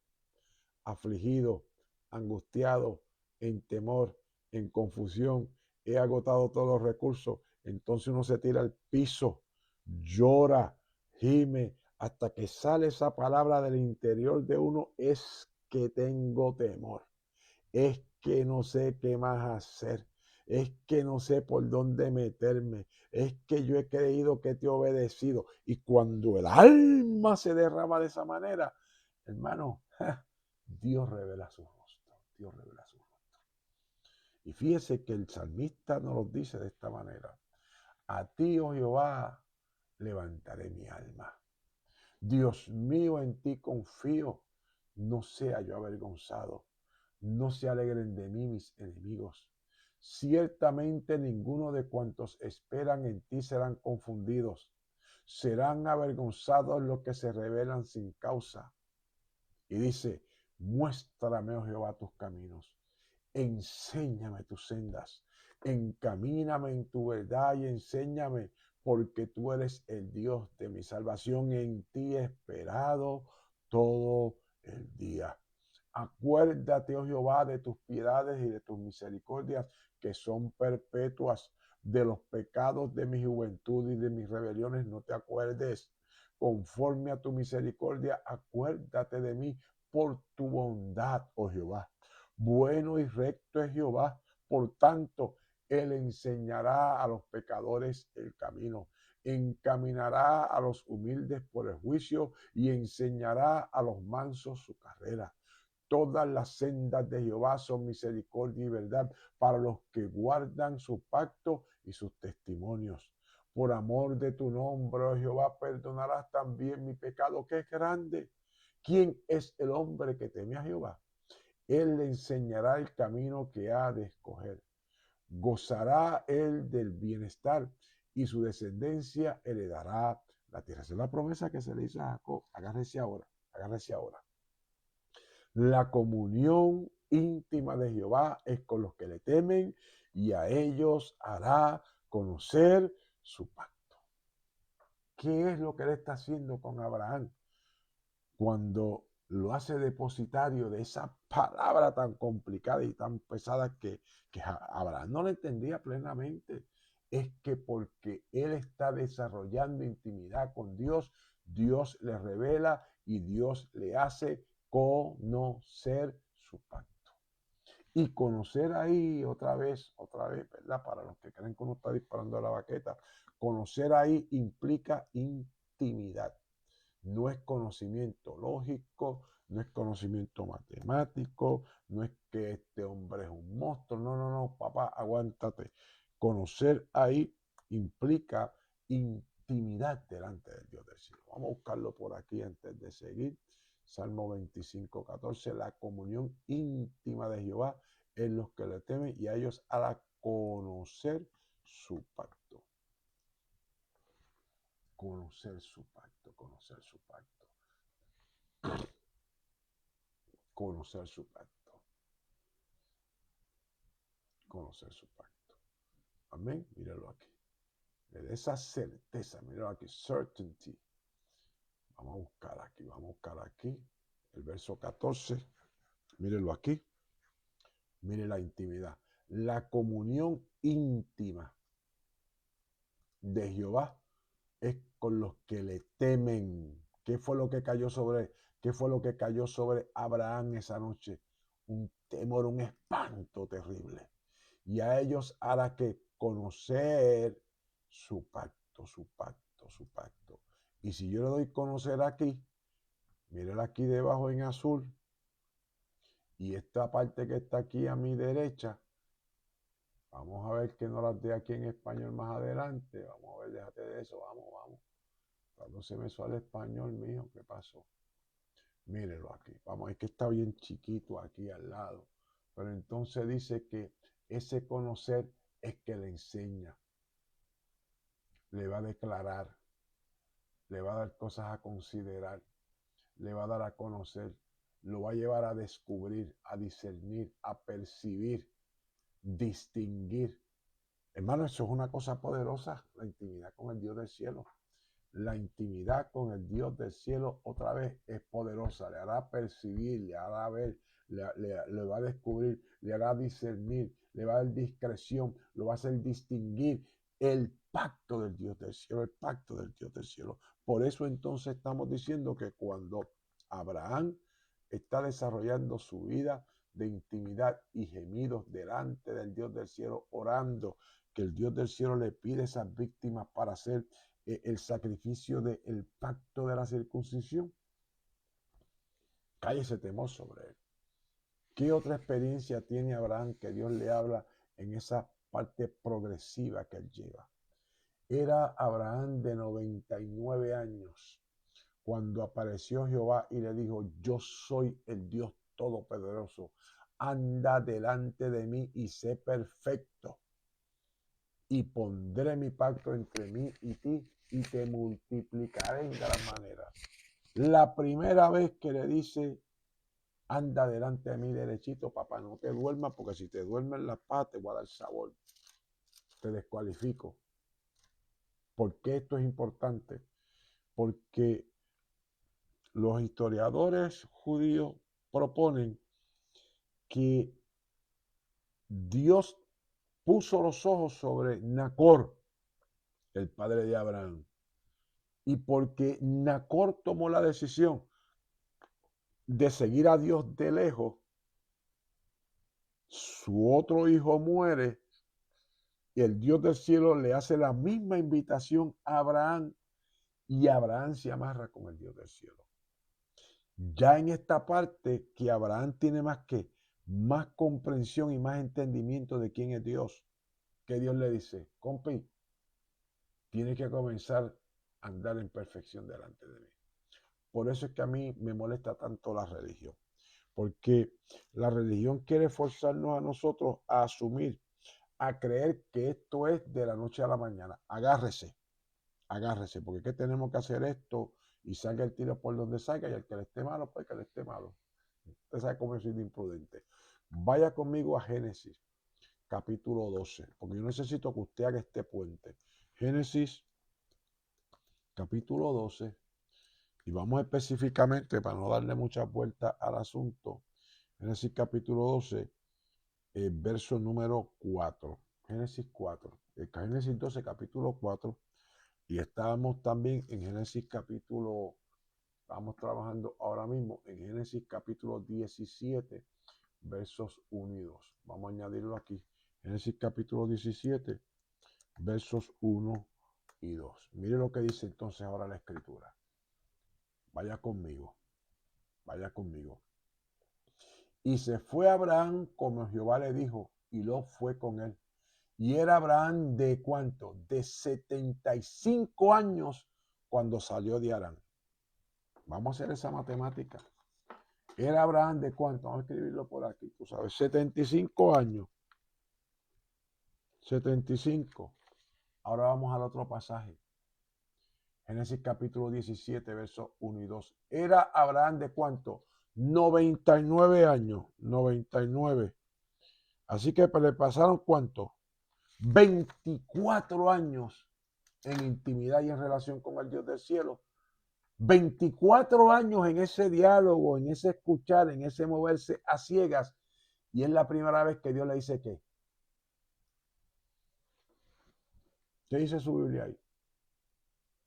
afligido, angustiado, en temor, en confusión, he agotado todos los recursos. Entonces uno se tira al piso, llora, gime, hasta que sale esa palabra del interior de uno, es que tengo temor, es que no sé qué más hacer, es que no sé por dónde meterme, es que yo he creído que te he obedecido. Y cuando el alma se derrama de esa manera, hermano, Dios revela su rostro, Dios revela su rostro. Y fíjese que el salmista nos lo dice de esta manera: a ti, oh Jehová, levantaré mi alma. Dios mío, en ti confío, no sea yo avergonzado, no se alegren de mí mis enemigos. Ciertamente ninguno de cuantos esperan en ti serán confundidos, serán avergonzados los que se rebelan sin causa. Y dice: muéstrame, oh Jehová, tus caminos, enséñame tus sendas, encamíname en tu verdad y enséñame, porque tú eres el Dios de mi salvación, en ti he esperado todo el día. Acuérdate, oh Jehová, de tus piedades y de tus misericordias, que son perpetuas. De los pecados de mi juventud y de mis rebeliones no te acuerdes. Conforme a tu misericordia, acuérdate de mí por tu bondad, oh Jehová. Bueno y recto es Jehová, por tanto, él enseñará a los pecadores el camino, encaminará a los humildes por el juicio y enseñará a los mansos su carrera. Todas las sendas de Jehová son misericordia y verdad para los que guardan su pacto y sus testimonios. Por amor de tu nombre, oh Jehová, perdonarás también mi pecado, que es grande. ¿Quién es el hombre que teme a Jehová? Él le enseñará el camino que ha de escoger. Gozará él del bienestar y su descendencia heredará la tierra. Esa es la promesa que se le hizo a Jacob. Agárrese ahora, agárrese ahora. La comunión íntima de Jehová es con los que le temen y a ellos hará conocer su pacto. ¿Qué es lo que él está haciendo con Abraham cuando lo hace depositario de esa palabra tan complicada y tan pesada que Abraham no la entendía plenamente? Es que porque él está desarrollando intimidad con Dios, Dios le revela y Dios le hace conocer su pacto. Y conocer ahí otra vez, ¿verdad? Para los que creen que uno está disparando a la baqueta, conocer ahí implica intimidad. No es conocimiento lógico, no es conocimiento matemático, no es que este hombre es un monstruo. No, papá, aguántate. Conocer ahí implica intimidad delante del Dios del cielo. Vamos a buscarlo por aquí antes de seguir. Salmo 25:14, la comunión íntima de Jehová en los que le temen y a ellos hará conocer su pacto. Conocer su pacto, conocer su pacto. Conocer su pacto. Conocer su pacto. Amén. Míralo aquí. Le da esa certeza. Míralo aquí. Certainty. Vamos a buscar aquí. El verso 14. Mírelo aquí. Mire la intimidad. La comunión íntima de Jehová es con los que le temen. ¿Qué fue lo que cayó sobre Abraham esa noche? Un temor, un espanto terrible. Y a ellos hará que conocer su pacto, su pacto, su pacto. Y si yo le doy conocer aquí, mírenla aquí debajo en azul, y esta parte que está aquí a mi derecha, vamos a ver que no las dé aquí en español más adelante. Vamos a ver, déjate de eso, vamos. Cuando se me sale español, mijo, ¿qué pasó? Mírenlo aquí. Vamos, es que está bien chiquito aquí al lado. Pero entonces dice que ese conocer es que le enseña, le va a declarar, le va a dar cosas a considerar, le va a dar a conocer, lo va a llevar a descubrir, a discernir, a percibir, distinguir. Hermano, eso es una cosa poderosa, la intimidad con el Dios del cielo. La intimidad con el Dios del cielo otra vez es poderosa, le hará percibir, le hará ver, le va a descubrir, le hará discernir, le va a dar discreción, lo va a hacer distinguir el pacto del Dios del cielo, el pacto del Dios del cielo. Por eso entonces estamos diciendo que cuando Abraham está desarrollando su vida de intimidad y gemidos delante del Dios del cielo, orando, que el Dios del cielo le pide esas víctimas para hacer el sacrificio del pacto de la circuncisión, cae ese temor sobre él. ¿Qué otra experiencia tiene Abraham que Dios le habla en esa parte progresiva que él lleva? Era Abraham de 99 años cuando apareció Jehová y le dijo: yo soy el Dios Todopoderoso, anda delante de mí y sé perfecto, y pondré mi pacto entre mí y ti, y te multiplicaré en gran manera. La primera vez que le dice: anda delante de mí derechito, papá, no te duermas, porque si te duermes en la paz te voy a dar sabor, te descualifico. ¿Por qué esto es importante? Porque los historiadores judíos proponen que Dios puso los ojos sobre Nacor, el padre de Abraham, y porque Nacor tomó la decisión de seguir a Dios de lejos, su otro hijo muere y el Dios del cielo le hace la misma invitación a Abraham y Abraham se amarra con el Dios del cielo. Ya en esta parte que Abraham tiene más comprensión y más entendimiento de quién es Dios, que Dios le dice: compi, tiene que comenzar a andar en perfección delante de mí. Por eso es que a mí me molesta tanto la religión, porque la religión quiere forzarnos a nosotros a asumir, a creer que esto es de la noche a la mañana. Agárrese, porque ¿qué tenemos que hacer esto? Y salga el tiro por donde salga, y el que le esté malo, pues que le esté malo. Usted sabe cómo es imprudente. Vaya conmigo a Génesis, capítulo 12, porque yo necesito que usted haga este puente. Génesis, capítulo 12, y vamos específicamente, para no darle muchas vueltas al asunto, Génesis capítulo 12, verso número 4. Génesis 4. Génesis 12, capítulo 4. Y estábamos también en Génesis capítulo Estamos trabajando ahora mismo en Génesis capítulo 17, versos 1 y 2. Vamos a añadirlo aquí. Génesis capítulo 17, versos 1 y 2. Mire lo que dice entonces ahora la escritura. Vaya conmigo. Vaya conmigo. Y se fue Abraham como Jehová le dijo, y Lot fue con él. Y era Abraham de ¿cuánto? De 75 años cuando salió de Harán. Vamos a hacer esa matemática. Era Abraham de ¿cuánto? Vamos a escribirlo por aquí, tú sabes, 75 años. 75. Ahora vamos al otro pasaje. Génesis capítulo 17, versos 1 y 2. Era Abraham de ¿cuánto? 99 años. 99. Así que le pasaron ¿cuánto? 24 años en intimidad y en relación con el Dios del cielo. 24 años en ese diálogo, en ese escuchar, en ese moverse a ciegas. Y es la primera vez que Dios le dice ¿qué? ¿Qué dice su Biblia ahí?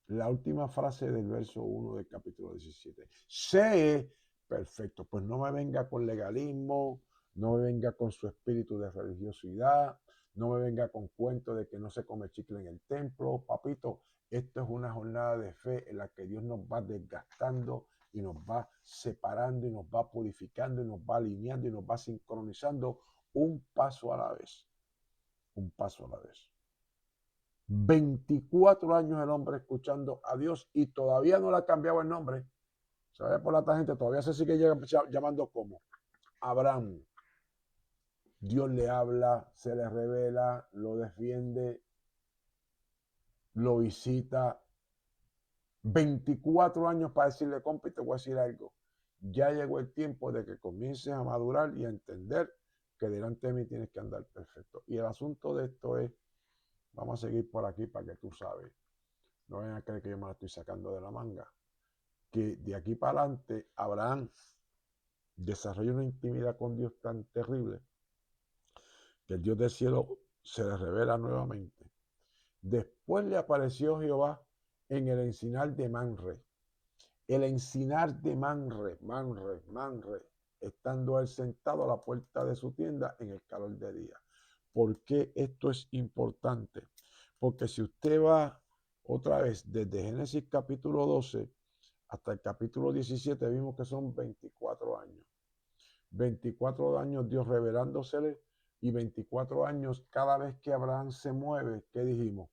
La última frase del verso 1 del capítulo 17. Sé perfecto. Pues no me venga con legalismo, no me venga con su espíritu de religiosidad, no me venga con cuento de que no se come chicle en el templo. Papito, esto es una jornada de fe en la que Dios nos va desgastando y nos va separando y nos va purificando y nos va alineando y nos va sincronizando un paso a la vez. Un paso a la vez. 24 años el hombre escuchando a Dios y todavía no le ha cambiado el nombre. Se vaya por la tangente, todavía se sigue llamando como Abraham. Dios le habla, se le revela, lo defiende, lo visita. 24 años para decirle, compa, te voy a decir algo. Ya llegó el tiempo de que comiences a madurar y a entender que delante de mí tienes que andar perfecto. Y el asunto de esto es, vamos a seguir por aquí para que tú sabes. No vayan a creer que yo me la estoy sacando de la manga. Que de aquí para adelante Abraham desarrolla una intimidad con Dios tan terrible que el Dios del cielo se le revela nuevamente. Después le apareció Jehová en el encinar de Manre. El encinar de Manre, estando él sentado a la puerta de su tienda en el calor de día. ¿Por qué esto es importante? Porque si usted va otra vez desde Génesis capítulo 12 hasta el capítulo 17, vimos que son 24 años. 24 años Dios revelándosele y 24 años cada vez que Abraham se mueve, ¿qué dijimos?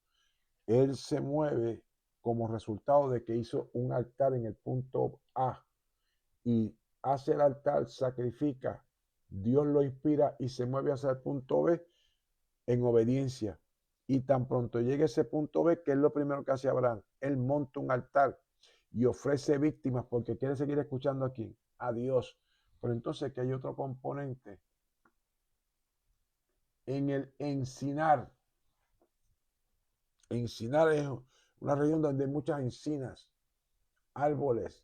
Él se mueve como resultado de que hizo un altar en el punto A y hace el altar, sacrifica, Dios lo inspira y se mueve hacia el punto B en obediencia. Y tan pronto llegue a ese punto B, que es lo primero que hace Abraham, él monta un altar y ofrece víctimas porque quiere seguir escuchando a quién, a Dios. Pero entonces que hay otro componente en el encinar. Encinar es una región donde hay muchas encinas, árboles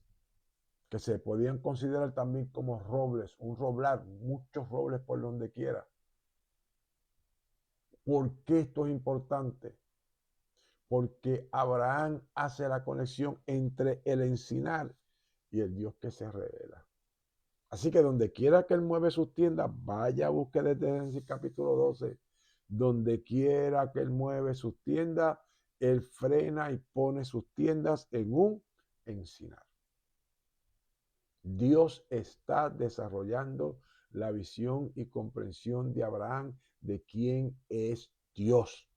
que se podían considerar también como robles, un roblar, muchos robles por donde quiera. ¿Por qué esto es importante? Porque Abraham hace la conexión entre el encinar y el Dios que se revela. Así que donde quiera que él mueve sus tiendas, vaya a buscar desde Génesis capítulo 12. Donde quiera que él mueve sus tiendas, él frena y pone sus tiendas en un encinar. Dios está desarrollando la visión y comprensión de Abraham de quién es Dios.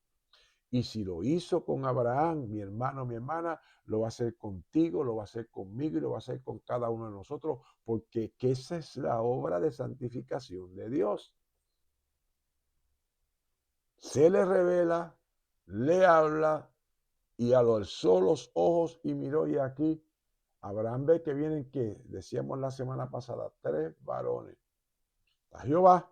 Y si lo hizo con Abraham, mi hermano, mi hermana, lo va a hacer contigo, lo va a hacer conmigo y lo va a hacer con cada uno de nosotros, porque esa es la obra de santificación de Dios. Se le revela, le habla y alzó los ojos y miró y aquí Abraham ve que vienen, que decíamos la semana pasada, 3 varones. A Jehová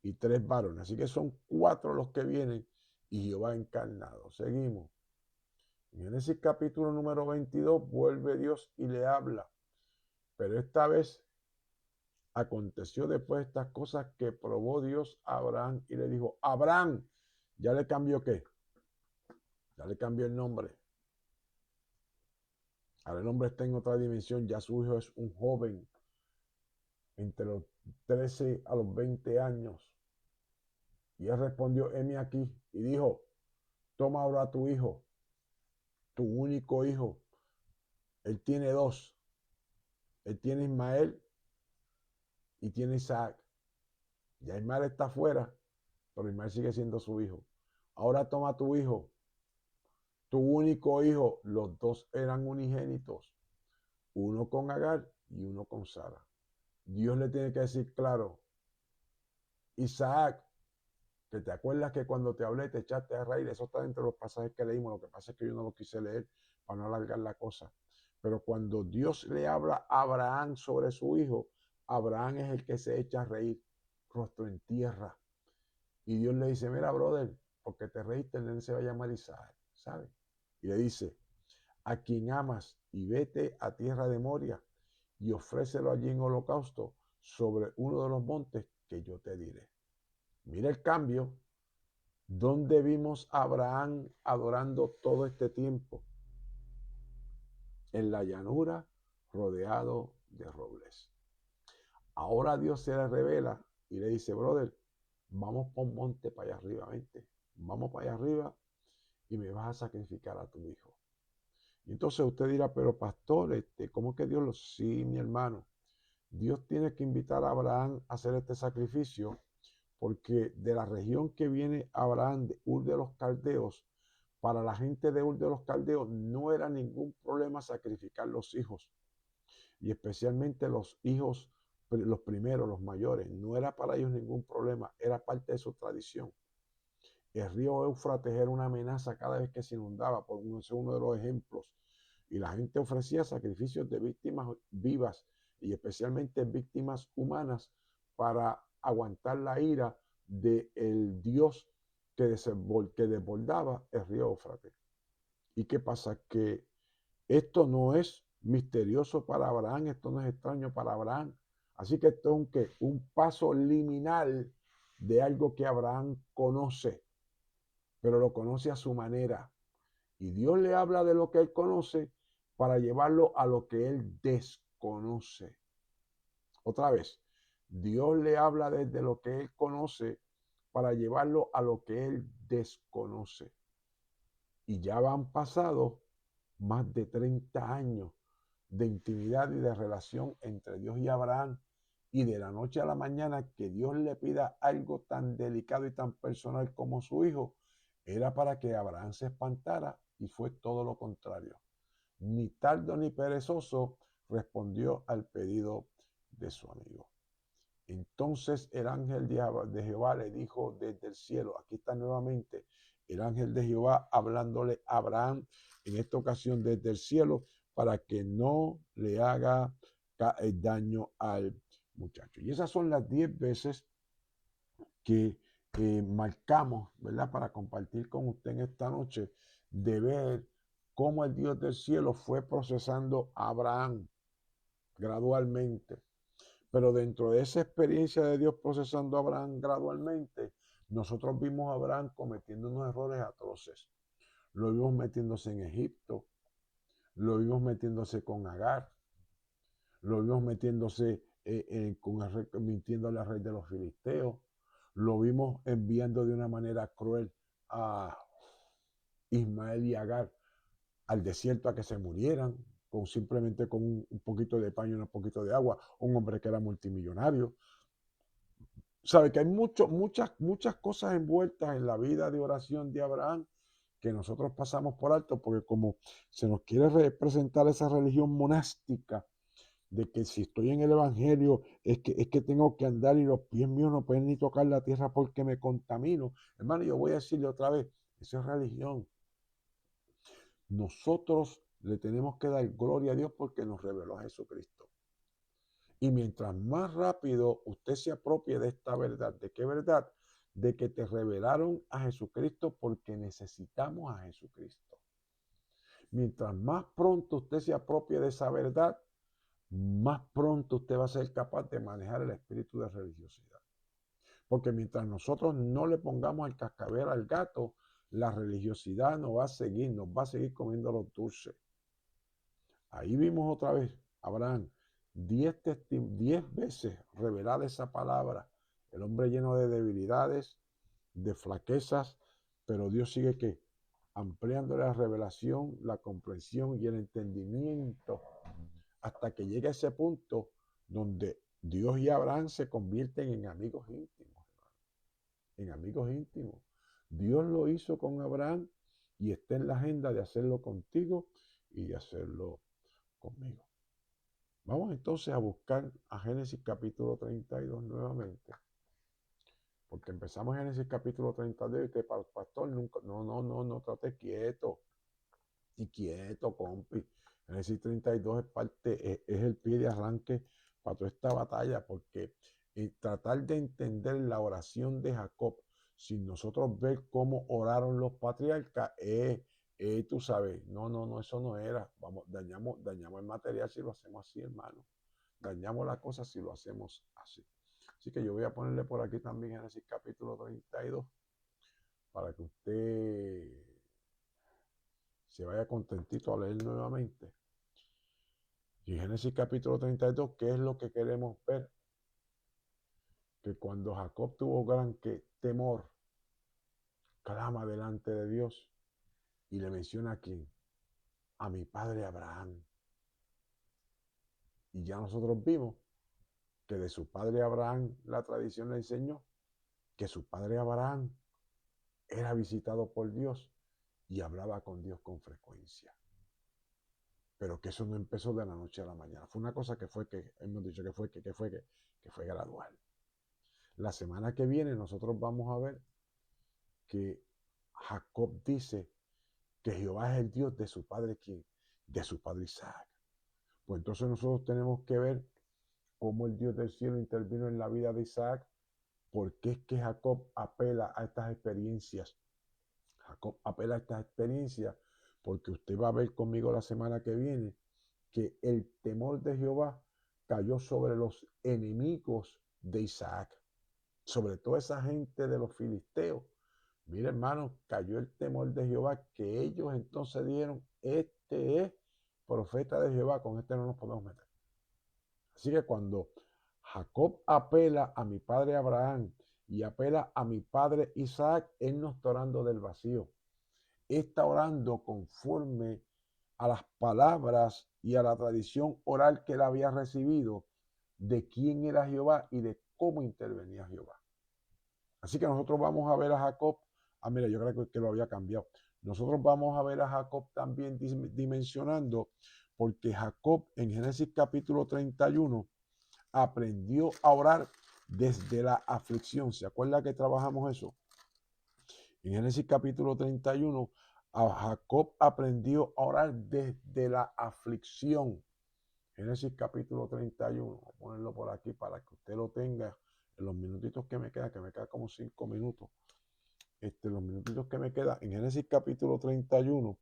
y 3 varones. Así que son 4 los que vienen y Jehová encarnado. Seguimos. En Génesis capítulo número 22 vuelve Dios y le habla. Pero esta vez aconteció después de estas cosas que probó Dios a Abraham y le dijo, Abraham, ¿ya le cambió qué? Ya le cambió el nombre. Ahora el hombre está en otra dimensión, ya su hijo es un joven entre los 13 a los 20 años. Y él respondió, heme aquí, y dijo, toma ahora a tu hijo, tu único hijo. Él tiene dos. Él tiene Ismael y tiene Isaac. Ya Ismael está afuera, pero Ismael sigue siendo su hijo. Ahora toma a tu hijo, tu único hijo. Los dos eran unigénitos, uno con Agar y uno con Sara. Dios le tiene que decir claro, Isaac, que te acuerdas que cuando te hablé te echaste a reír. Eso está dentro de los pasajes que leímos. Lo que pasa es que yo no lo quise leer para no alargar la cosa. Pero cuando Dios le habla a Abraham sobre su hijo, Abraham es el que se echa a reír, rostro en tierra. Y Dios le dice, mira, brother, porque te reíste, el nene se va a llamar Isaac, ¿sabes? Y le dice, a quien amas, y vete a tierra de Moria y ofrécelo allí en holocausto sobre uno de los montes que yo te diré. Mira el cambio. ¿Dónde vimos a Abraham adorando todo este tiempo? En la llanura, rodeado de robles. Ahora Dios se le revela y le dice, brother, vamos por un monte para allá arriba, vente. Vamos para allá arriba y me vas a sacrificar a tu hijo. Y entonces usted dirá, pero pastor, ¿cómo que Dios lo? Sí, mi hermano. Dios tiene que invitar a Abraham a hacer este sacrificio porque de la región que viene Abraham, de Ur de los Caldeos, para la gente de Ur de los Caldeos no era ningún problema sacrificar los hijos, y especialmente los hijos, los primeros, los mayores, no era para ellos ningún problema, era parte de su tradición. El río Éufrates era una amenaza cada vez que se inundaba, por uno de los ejemplos, y la gente ofrecía sacrificios de víctimas vivas y especialmente víctimas humanas para aguantar la ira del Dios que desbordaba el río Éufrates. ¿Y qué pasa? Que esto no es misterioso para Abraham, esto no es extraño para Abraham. Así que esto es un paso liminal de algo que Abraham conoce, pero lo conoce a su manera. Y Dios le habla de lo que él conoce para llevarlo a lo que él desconoce. Otra vez, Dios le habla desde lo que él conoce para llevarlo a lo que él desconoce. Y ya han pasado más de 30 años de intimidad y de relación entre Dios y Abraham. Y de la noche a la mañana que Dios le pida algo tan delicado y tan personal como su hijo, era para que Abraham se espantara, y fue todo lo contrario. Ni tardo ni perezoso respondió al pedido de su amigo. Entonces el ángel de Jehová le dijo desde el cielo, aquí está nuevamente el ángel de Jehová hablándole a Abraham, en esta ocasión desde el cielo, para que no le haga daño al muchacho. Y esas son las 10 veces que marcamos, ¿verdad? Para compartir con usted en esta noche, de ver cómo el Dios del cielo fue procesando a Abraham gradualmente. Pero dentro de esa experiencia de Dios procesando a Abraham gradualmente, nosotros vimos a Abraham cometiendo unos errores atroces. Lo vimos metiéndose en Egipto, lo vimos metiéndose con Agar, lo vimos metiéndose mintiéndole al rey de los filisteos, lo vimos enviando de una manera cruel a Ismael y Agar al desierto a que se murieran, simplemente con un poquito de paño y un poquito de agua, un hombre que era multimillonario. Sabe que hay muchas cosas envueltas en la vida de oración de Abraham que nosotros pasamos por alto, porque como se nos quiere representar esa religión monástica de que si estoy en el evangelio es que tengo que andar y los pies míos no pueden ni tocar la tierra porque me contamino. Hermano, yo voy a decirle otra vez, eso es religión. Nosotros le tenemos que dar gloria a Dios porque nos reveló a Jesucristo. Y mientras más rápido usted se apropie de esta verdad, ¿de qué verdad? De que te revelaron a Jesucristo porque necesitamos a Jesucristo. Mientras más pronto usted se apropie de esa verdad, más pronto usted va a ser capaz de manejar el espíritu de religiosidad. Porque mientras nosotros no le pongamos el cascabel al gato, la religiosidad nos va a seguir comiendo los dulces. Ahí vimos otra vez Abraham, 10 veces revelar esa palabra. El hombre lleno de debilidades, de flaquezas, pero Dios sigue que ampliando la revelación, la comprensión y el entendimiento hasta que llegue a ese punto donde Dios y Abraham se convierten en amigos íntimos, en amigos íntimos. Dios lo hizo con Abraham y está en la agenda de hacerlo contigo y de hacerlo conmigo. Vamos entonces a buscar a Génesis capítulo 32 nuevamente, porque empezamos en Génesis capítulo 32 y que para el pastor nunca, no, trate quieto, y quieto, compi. Génesis 32 es el pie de arranque para toda esta batalla, porque tratar de entender la oración de Jacob sin nosotros ver cómo oraron los patriarcas tú sabes, no, eso no era. Dañamos el material si lo hacemos así, hermano. Dañamos la cosa si lo hacemos así. Así que yo voy a ponerle por aquí también Génesis capítulo 32 para que usted se vaya contentito a leer nuevamente. Y Génesis capítulo 32, ¿qué es lo que queremos ver? Que cuando Jacob tuvo gran temor, clama delante de Dios y le menciona a quién, a mi padre Abraham. Y ya nosotros vimos que de su padre Abraham la tradición le enseñó que su padre Abraham era visitado por Dios y hablaba con Dios con frecuencia. Pero que eso no empezó de la noche a la mañana. Fue una cosa que hemos dicho que fue gradual. La semana que viene nosotros vamos a ver que Jacob dice que Jehová es el Dios de su padre, ¿quién? De su padre Isaac. Pues entonces nosotros tenemos que ver cómo el Dios del cielo intervino en la vida de Isaac, porque es que Jacob apela a estas experiencias. Jacob apela a estas experiencias porque usted va a ver conmigo la semana que viene que el temor de Jehová cayó sobre los enemigos de Isaac, sobre toda esa gente de los filisteos. Mira, hermano, cayó el temor de Jehová, que ellos entonces dijeron, este es profeta de Jehová, con este no nos podemos meter. Así que cuando Jacob apela a mi padre Abraham y apela a mi padre Isaac, él no está orando del vacío. Está orando conforme a las palabras y a la tradición oral que él había recibido de quién era Jehová y de cómo intervenía Jehová. Así que nosotros vamos a ver a Jacob. Mira, yo creo que lo había cambiado. Nosotros vamos a ver a Jacob también dimensionando, porque Jacob en Génesis capítulo 31 aprendió a orar desde la aflicción. ¿Se acuerda que trabajamos eso? En Génesis capítulo 31, Jacob aprendió a orar desde la aflicción. Génesis capítulo 31, voy a ponerlo por aquí para que usted lo tenga en los minutitos que me quedan como 5 minutos. Los minutitos que me quedan en Génesis capítulo 31,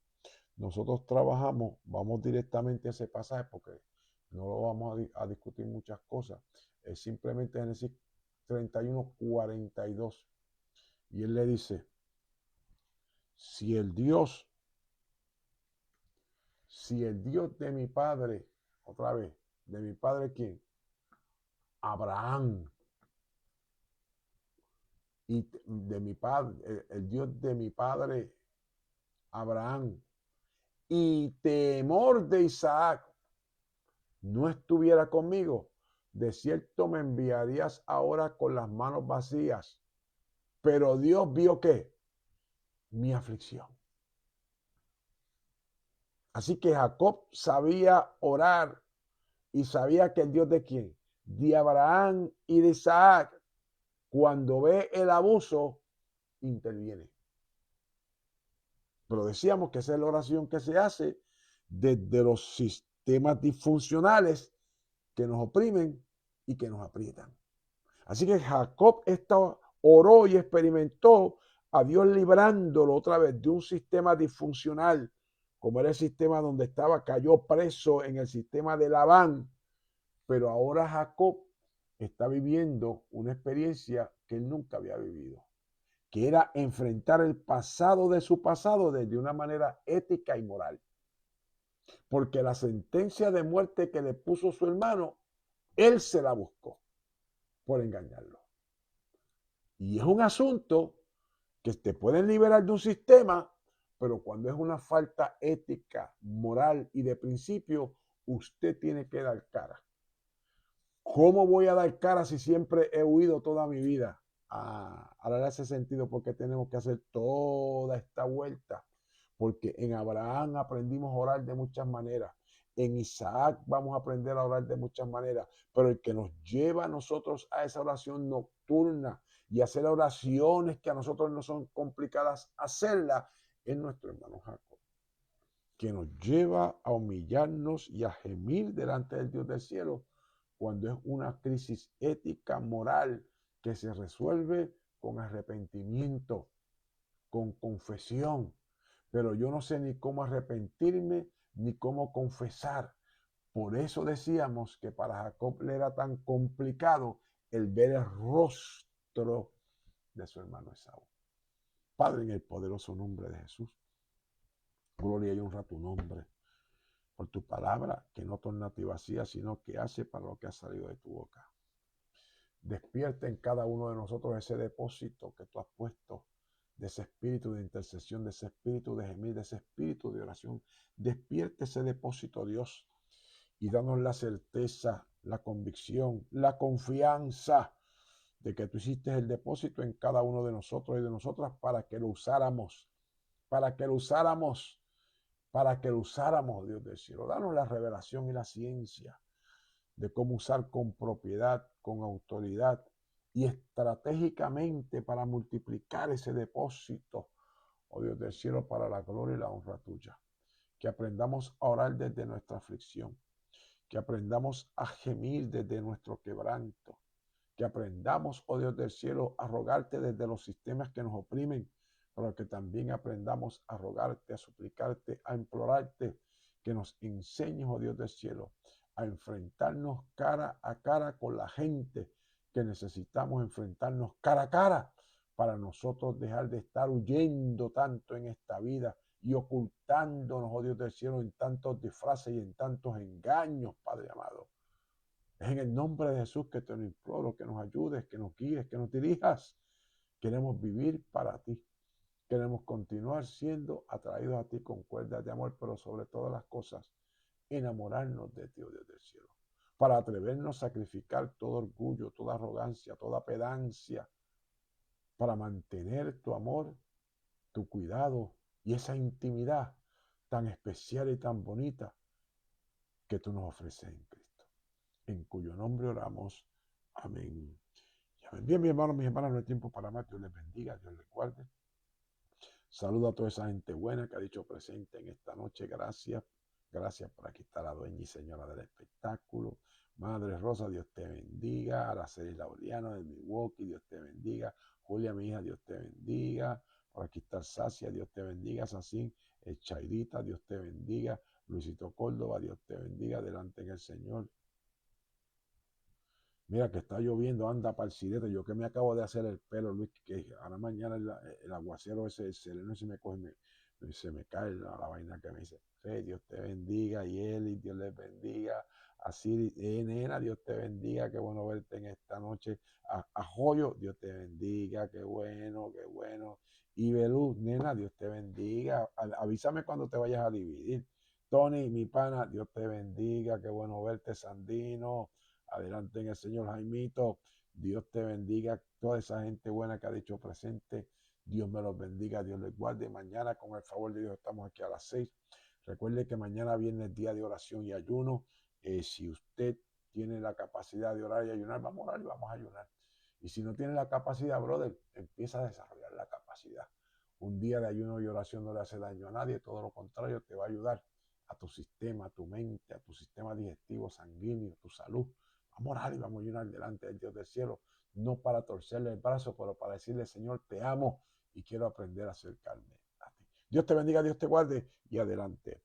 nosotros trabajamos, vamos directamente a ese pasaje porque no lo vamos a discutir muchas cosas. Es simplemente Génesis 31, 42. Y él le dice, si el Dios de mi padre, otra vez, de mi padre, ¿quién? Abraham. Y de mi padre, el Dios de mi padre, Abraham, y temor de Isaac, no estuviera conmigo, de cierto me enviarías ahora con las manos vacías. Pero Dios vio ¿qué? Mi aflicción. Así que Jacob sabía orar y sabía que el Dios de quién, de Abraham y de Isaac, cuando ve el abuso, interviene. Pero decíamos que esa es la oración que se hace desde los sistemas disfuncionales que nos oprimen y que nos aprietan. Así que Jacob oró y experimentó a Dios librándolo otra vez de un sistema disfuncional, como era el sistema donde cayó preso en el sistema de Labán. Pero ahora Jacob está viviendo una experiencia que él nunca había vivido, que era enfrentar el pasado de su pasado desde una manera ética y moral. porque la sentencia de muerte que le puso su hermano, él se la buscó por engañarlo. Y es un asunto que te pueden liberar de un sistema, pero cuando es una falta ética, moral y de principio, usted tiene que dar cara. ¿Cómo voy a dar cara si siempre he huido toda mi vida? Ahora le hace sentido porque tenemos que hacer toda esta vuelta. Porque en Abraham aprendimos a orar de muchas maneras. En Isaac vamos a aprender a orar de muchas maneras. Pero el que nos lleva a nosotros a esa oración nocturna y hacer oraciones que a nosotros no son complicadas hacerlas es nuestro hermano Jacob, que nos lleva a humillarnos y a gemir delante del Dios del cielo cuando es una crisis ética, moral, que se resuelve con arrepentimiento, con confesión. Pero yo no sé ni cómo arrepentirme, ni cómo confesar. Por eso decíamos que para Jacob le era tan complicado el ver el rostro de su hermano Esaú. Padre, en el poderoso nombre de Jesús, gloria y honra a tu nombre, por tu palabra que no torna a ti vacía, sino que hace para lo que ha salido de tu boca. Despierta en cada uno de nosotros ese depósito que tú has puesto, de ese espíritu de intercesión, de ese espíritu de gemir, de ese espíritu de oración. Despierta ese depósito, Dios, y danos la certeza, la convicción, la confianza de que tú hiciste el depósito en cada uno de nosotros y de nosotras para que lo usáramos, para que lo usáramos, para que lo usáramos, Dios del cielo. Danos la revelación y la ciencia de cómo usar con propiedad, con autoridad y estratégicamente para multiplicar ese depósito, oh Dios del cielo, para la gloria y la honra tuya. Que aprendamos a orar desde nuestra aflicción, que aprendamos a gemir desde nuestro quebranto, que aprendamos, oh Dios del cielo, a rogarte desde los sistemas que nos oprimen, pero que también aprendamos a rogarte, a suplicarte, a implorarte, que nos enseñes, oh Dios del cielo, a enfrentarnos cara a cara con la gente que necesitamos enfrentarnos cara a cara para nosotros dejar de estar huyendo tanto en esta vida y ocultándonos, oh Dios del cielo, en tantos disfraces y en tantos engaños, Padre amado. Es en el nombre de Jesús que te lo imploro, que nos ayudes, que nos guíes, que nos dirijas. Queremos vivir para ti. Queremos continuar siendo atraídos a ti con cuerdas de amor, pero sobre todas las cosas, enamorarnos de ti, oh Dios del cielo, para atrevernos a sacrificar todo orgullo, toda arrogancia, toda pedancia, para mantener tu amor, tu cuidado y esa intimidad tan especial y tan bonita que tú nos ofreces en Cristo, en cuyo nombre oramos. Amén. Bien, mis hermanos, mis hermanas, no hay tiempo para más. Dios les bendiga, Dios les guarde. Saludo a toda esa gente buena que ha dicho presente en esta noche. Gracias. Gracias por aquí estar la dueña y señora del espectáculo. Madre Rosa, Dios te bendiga. Araceli Laureano de Milwaukee, Dios te bendiga. Julia, mi hija, Dios te bendiga. Por aquí está Sacia, Dios te bendiga. Sacín, Chairita, Dios te bendiga. Luisito Córdoba, Dios te bendiga. Delante en el Señor. Mira que está lloviendo, anda para el sirete. Yo que me acabo de hacer el pelo, Luis, que ahora mañana el aguacero ese, el sereno, se me coge, se me cae la vaina que me dice. Dios te bendiga, y Dios les bendiga. Así, nena, Dios te bendiga, qué bueno verte en esta noche. A Joyo, Dios te bendiga, qué bueno, qué bueno. Y Belú, nena, Dios te bendiga. Avísame cuando te vayas a dividir. Tony, mi pana, Dios te bendiga, qué bueno verte, Sandino. Adelante en el Señor. Jaimito, Dios te bendiga. Toda esa gente buena que ha dicho presente, Dios me los bendiga, Dios les guarde. Mañana, con el favor de Dios, estamos aquí a las 6. Recuerde que mañana viene el día de oración y ayuno. Si usted tiene la capacidad de orar y ayunar, vamos a orar y vamos a ayunar. Y si no tiene la capacidad, brother, empieza a desarrollar la capacidad. Un día de ayuno y oración no le hace daño a nadie, todo lo contrario, te va a ayudar a tu sistema, a tu mente, a tu sistema digestivo, sanguíneo, a tu salud. Vamos a orar y vamos a ayunar delante del Dios del cielo, no para torcerle el brazo, pero para decirle, Señor, te amo y quiero aprender a acercarme a ti. Dios te bendiga, Dios te guarde y adelante.